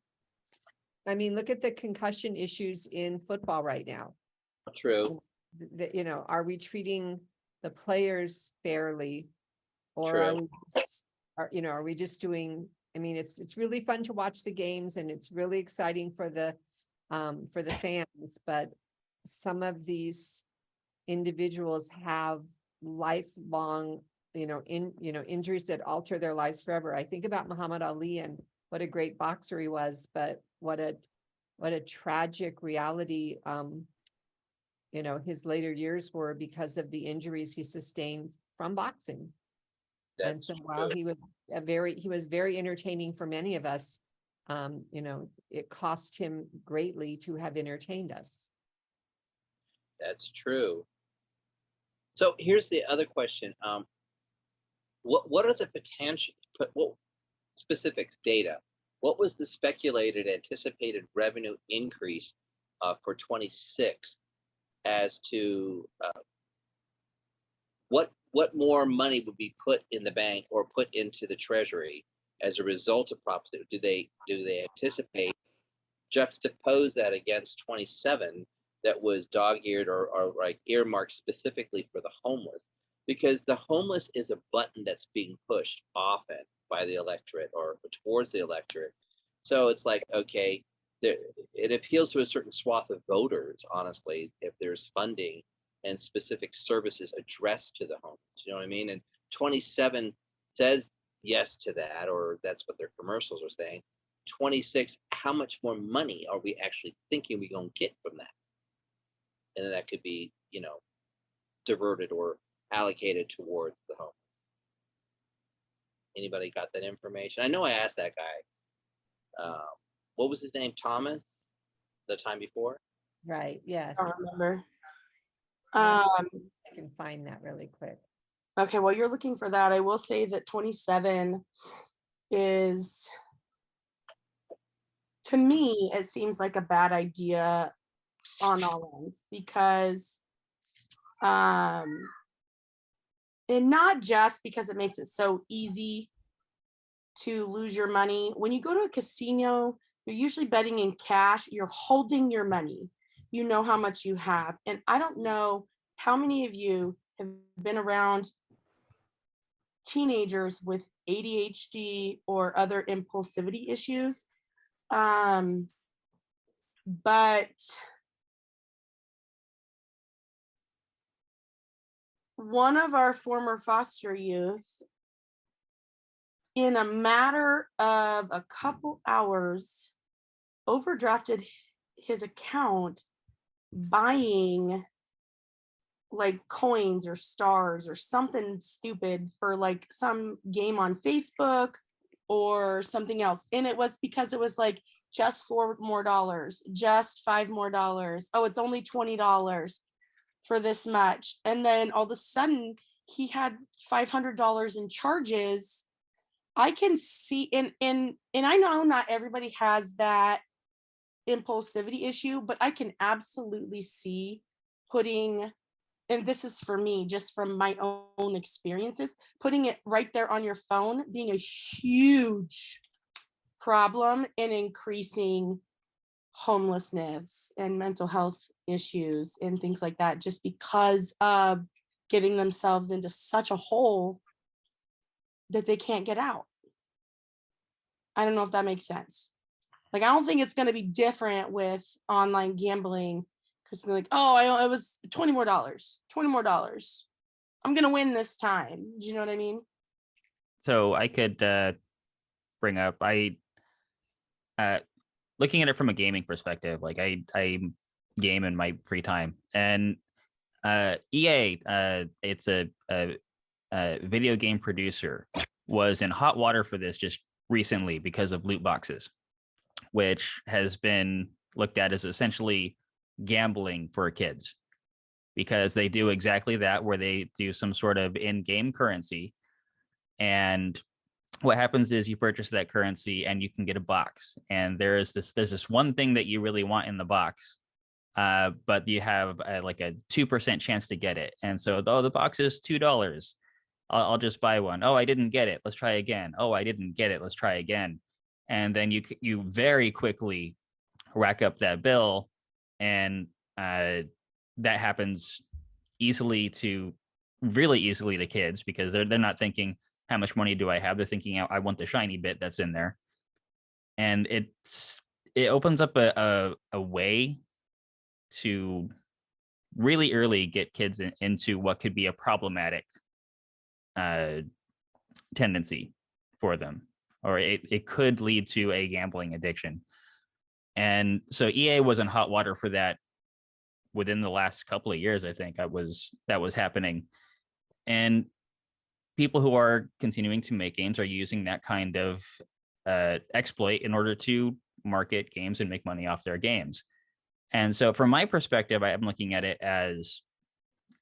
look at the concussion issues in football right now. True. Are we treating the players fairly, or True. are we just doing? It's really fun to watch the games, and it's really exciting for the fans, but some of these individuals have lifelong, injuries that alter their lives forever. I think about Muhammad Ali and what a great boxer he was, but what a tragic reality, his later years were because of the injuries he sustained from boxing. And so while he was very entertaining for many of us, it cost him greatly to have entertained us. That's true. So here's the other question. what are the potential, what specifics, data? What was the speculated anticipated revenue increase for 26 as to what more money would be put in the bank or put into the treasury as a result of Prop? Do they anticipate juxtapose that against 27 that was dog-eared or like earmarked specifically for the homeless? Because the homeless is a button that's being pushed often by the electorate or towards the electorate. So it's like, okay, it appeals to a certain swath of voters, honestly, if there's funding and specific services addressed to the homeless. You know what I mean? And 27 says yes to that, or that's what their commercials are saying. 26, how much more money are we actually thinking we're going to get from that? And then that could be, you know, diverted or allocated towards the home. Anybody got that information? I know I asked that guy. What was his name? Thomas? The time before? Right, yes. I don't remember. I can find that really quick. Okay, while you're looking for that, I will say that 27 is, to me, it seems like a bad idea on all ends, because and not just because it makes it so easy to lose your money. When you go to a casino, you're usually betting in cash, you're holding your money, you know how much you have. And I don't know how many of you have been around teenagers with ADHD or other impulsivity issues. But one of our former foster youth, in a matter of a couple hours, overdrafted his account buying like coins or stars or something stupid for like some game on Facebook or something else. And it was because it was like just $4 more, just $5 more. Oh, it's only $20 for this much. And then all of a sudden he had $500 in charges. I can see, and I know not everybody has that impulsivity issue, but I can absolutely see putting, and this is for me, just from my own experiences, putting it right there on your phone being a huge problem in increasing homelessness and mental health issues and things like that, just because of getting themselves into such a hole that they can't get out. I don't know if that makes sense. Like, I don't think it's going to be different with online gambling, because they're like, oh, it was $20 more, $20 more. I'm going to win this time. Do you know what I mean? So I could bring up, looking at it from a gaming perspective, like I game in my free time, and EA, it's a video game producer, was in hot water for this just recently because of loot boxes, which has been looked at as essentially gambling for kids, because they do exactly that, where they do some sort of in-game currency. And what happens is you purchase that currency and you can get a box. And there's this one thing that you really want in the box, but you have like a 2% chance to get it. And so, the box is $2. I'll just buy one. Oh, I didn't get it. Let's try again. Oh, I didn't get it. Let's try again. And then you very quickly rack up that bill, and that happens really easily to kids, because they're not thinking, how much money do I have? They're thinking, I want the shiny bit that's in there. And it opens up a way to really early get kids into what could be a problematic tendency for them, or it could lead to a gambling addiction. And so EA was in hot water for that within the last couple of years. I think that was happening. And people who are continuing to make games are using that kind of exploit in order to market games and make money off their games. And so from my perspective, I am looking at it as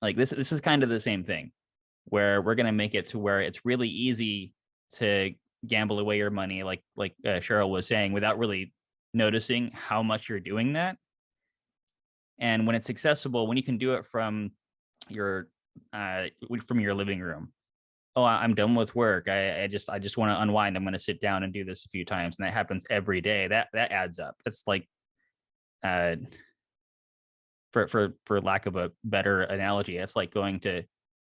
like, this is kind of the same thing. where we're going to make it to where it's really easy to gamble away your money, like Cheryl was saying, without really noticing how much you're doing that. And when it's accessible, when you can do it from your living room. Oh, I'm done with work. I just want to unwind. I'm going to sit down and do this a few times, and that happens every day. That adds up. It's like, for lack of a better analogy, it's like going to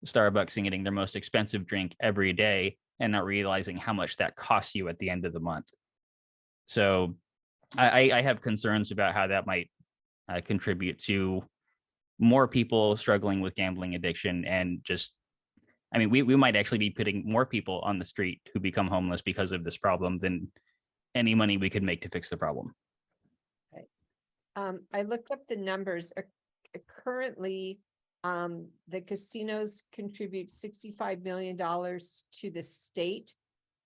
Starbucks and getting their most expensive drink every day and not realizing how much that costs you at the end of the month. So I have concerns about how that might contribute to more people struggling with gambling addiction. And just, I mean, we might actually be putting more people on the street who become homeless because of this problem than any money we could make to fix the problem. I looked up the numbers. Currently, the casinos contribute $65 million to the state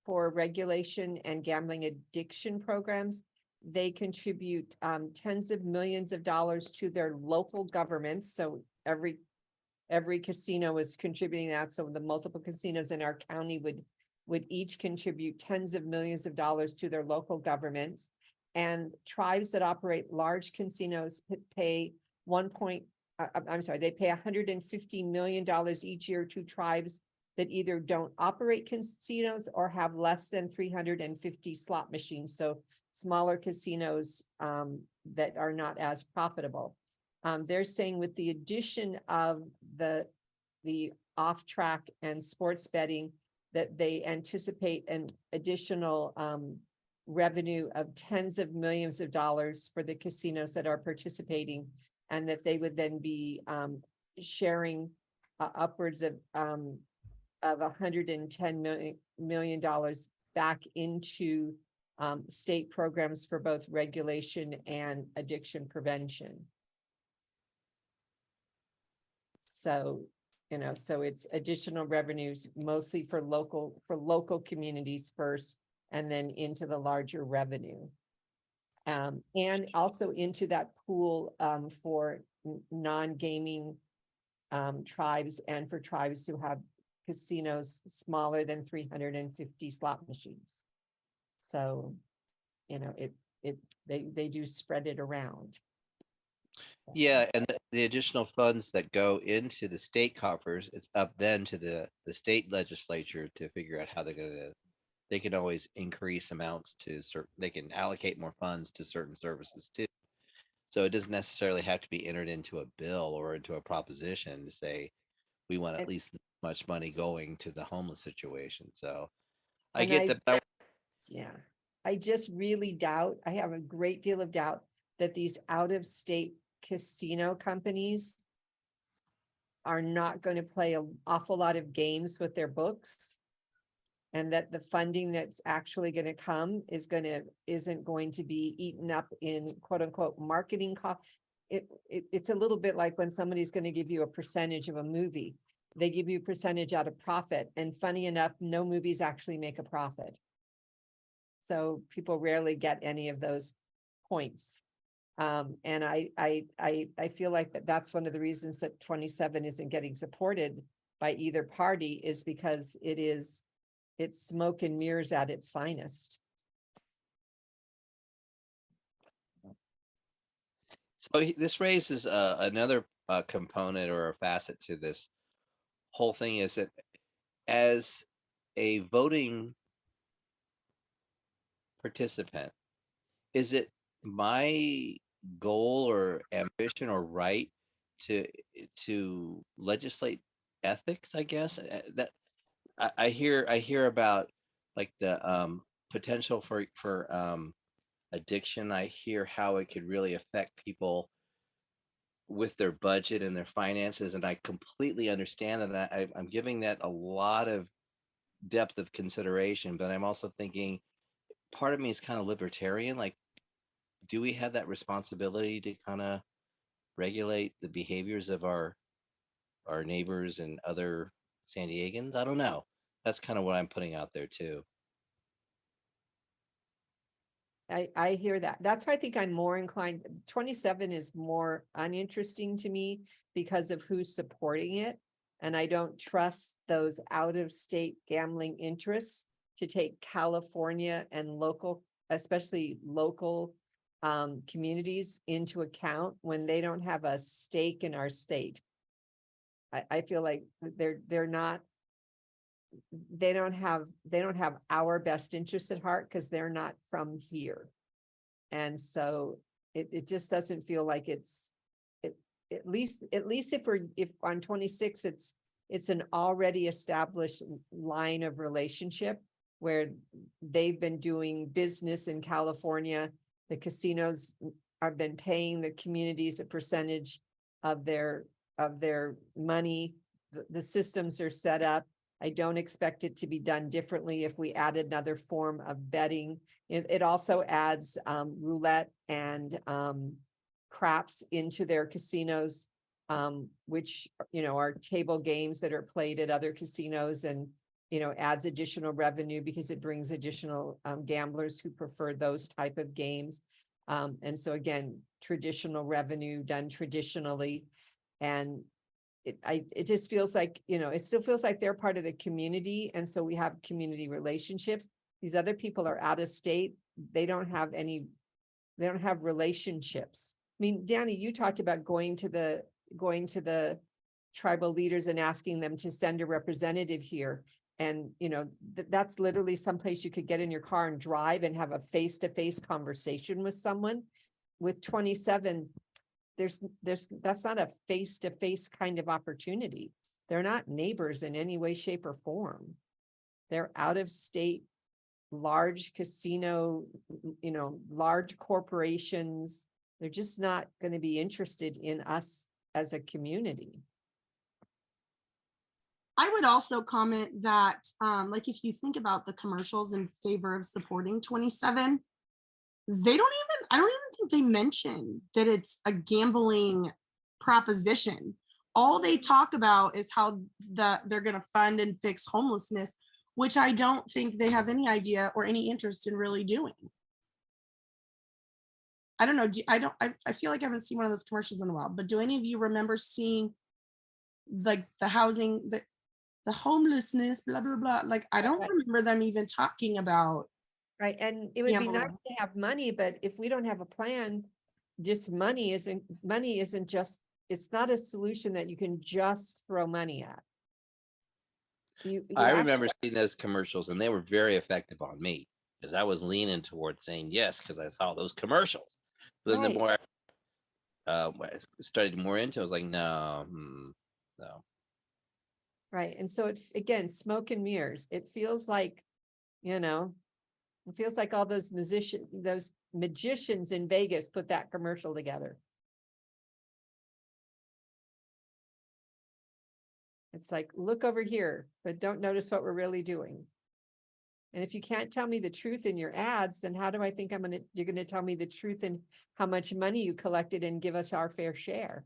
for regulation and gambling addiction programs. They contribute tens of millions of dollars to their local governments. So every casino is contributing that. So the multiple casinos in our county would each contribute tens of millions of dollars to their local governments. And tribes that operate large casinos pay they pay $150 million each year to tribes that either don't operate casinos or have less than 350 slot machines. So smaller casinos that are not as profitable. They're saying with the addition of the off-track and sports betting, that they anticipate an additional revenue of tens of millions of dollars for the casinos that are participating, and that they would then be sharing upwards of $110 million back into state programs for both regulation and addiction prevention. So, so it's additional revenues mostly for local communities first, and then into the larger revenue. And also into that pool for non-gaming tribes, and for tribes who have casinos smaller than 350 slot machines. So, they do spread it around. Yeah, and the additional funds that go into the state coffers, it's up then to the state legislature to figure out how they can always increase amounts to certain, they can allocate more funds to certain services too. So it doesn't necessarily have to be entered into a bill or into a proposition to say we want at least this much money going to the homeless situation. So I get that. Yeah, I just really doubt, I have a great deal of doubt that these out-of-state casino companies are not going to play an awful lot of games with their books, and that the funding that's actually going to come isn't going to be eaten up in quote unquote marketing costs. It's a little bit like when somebody's going to give you a percentage of a movie. They give you a percentage out of profit, and funny enough, no movies actually make a profit. So people rarely get any of those points. And I feel like that's one of the reasons that 27 isn't getting supported by either party, is because it's smoke and mirrors at its finest. So this raises another component or a facet to this whole thing, is that as a voting participant, is it my goal or ambition or right to legislate ethics, I guess? That I hear about, like, the potential for addiction. I hear how it could really affect people with their budget and their finances, and I completely understand that. I'm giving that a lot of depth of consideration, but I'm also thinking, part of me is kind of libertarian. Like, do we have that responsibility to kind of regulate the behaviors of our neighbors and other San Diegans? I don't know. That's kind of what I'm putting out there too. I hear that. That's why I think I'm more inclined. 27 is more uninteresting to me because of who's supporting it. And I don't trust those out-of-state gambling interests to take California and local, especially local communities into account when they don't have a stake in our state. I feel like they're not, they don't have our best interest at heart because they're not from here. And so it just doesn't feel like at least if on 26 it's an already established line of relationship where they've been doing business in California. The casinos have been paying the communities a percentage of their money. The systems are set up. I don't expect it to be done differently if we add another form of betting. It also adds roulette and craps into their casinos, which, are table games that are played at other casinos, and, adds additional revenue because it brings additional gamblers who prefer those type of games. And so again, traditional revenue done traditionally. And it just feels like, it still feels like they're part of the community. And so we have community relationships. These other people are out of state. They don't have relationships. I mean, Danny, you talked about going to the tribal leaders and asking them to send a representative here. And, that's literally someplace you could get in your car and drive and have a face-to-face conversation with someone. With 27, that's not a face-to-face kind of opportunity. They're not neighbors in any way, shape, or form. They're out of state, large casino, large corporations. They're just not going to be interested in us as a community. I would also comment that, like, if you think about the commercials in favor of supporting 27, I don't even think they mention that it's a gambling proposition. All they talk about is how they're going to fund and fix homelessness, which I don't think they have any idea or any interest in really doing. I don't know. I feel like I haven't seen one of those commercials in a while, but do any of you remember seeing like the housing, the homelessness, blah, blah, blah. Like, I don't remember them even talking about. Right. And it would be nice to have money, but if we don't have a plan, just money isn't just, it's not a solution that you can just throw money at. I remember seeing those commercials and they were very effective on me because I was leaning towards saying yes because I saw those commercials. But then the more I started more into it, I was like, no. Right. And so again, smoke and mirrors. It feels like, it feels like all those magicians in Vegas put that commercial together. It's like, look over here, but don't notice what we're really doing. And if you can't tell me the truth in your ads, then how do I think you're going to tell me the truth in how much money you collected and give us our fair share?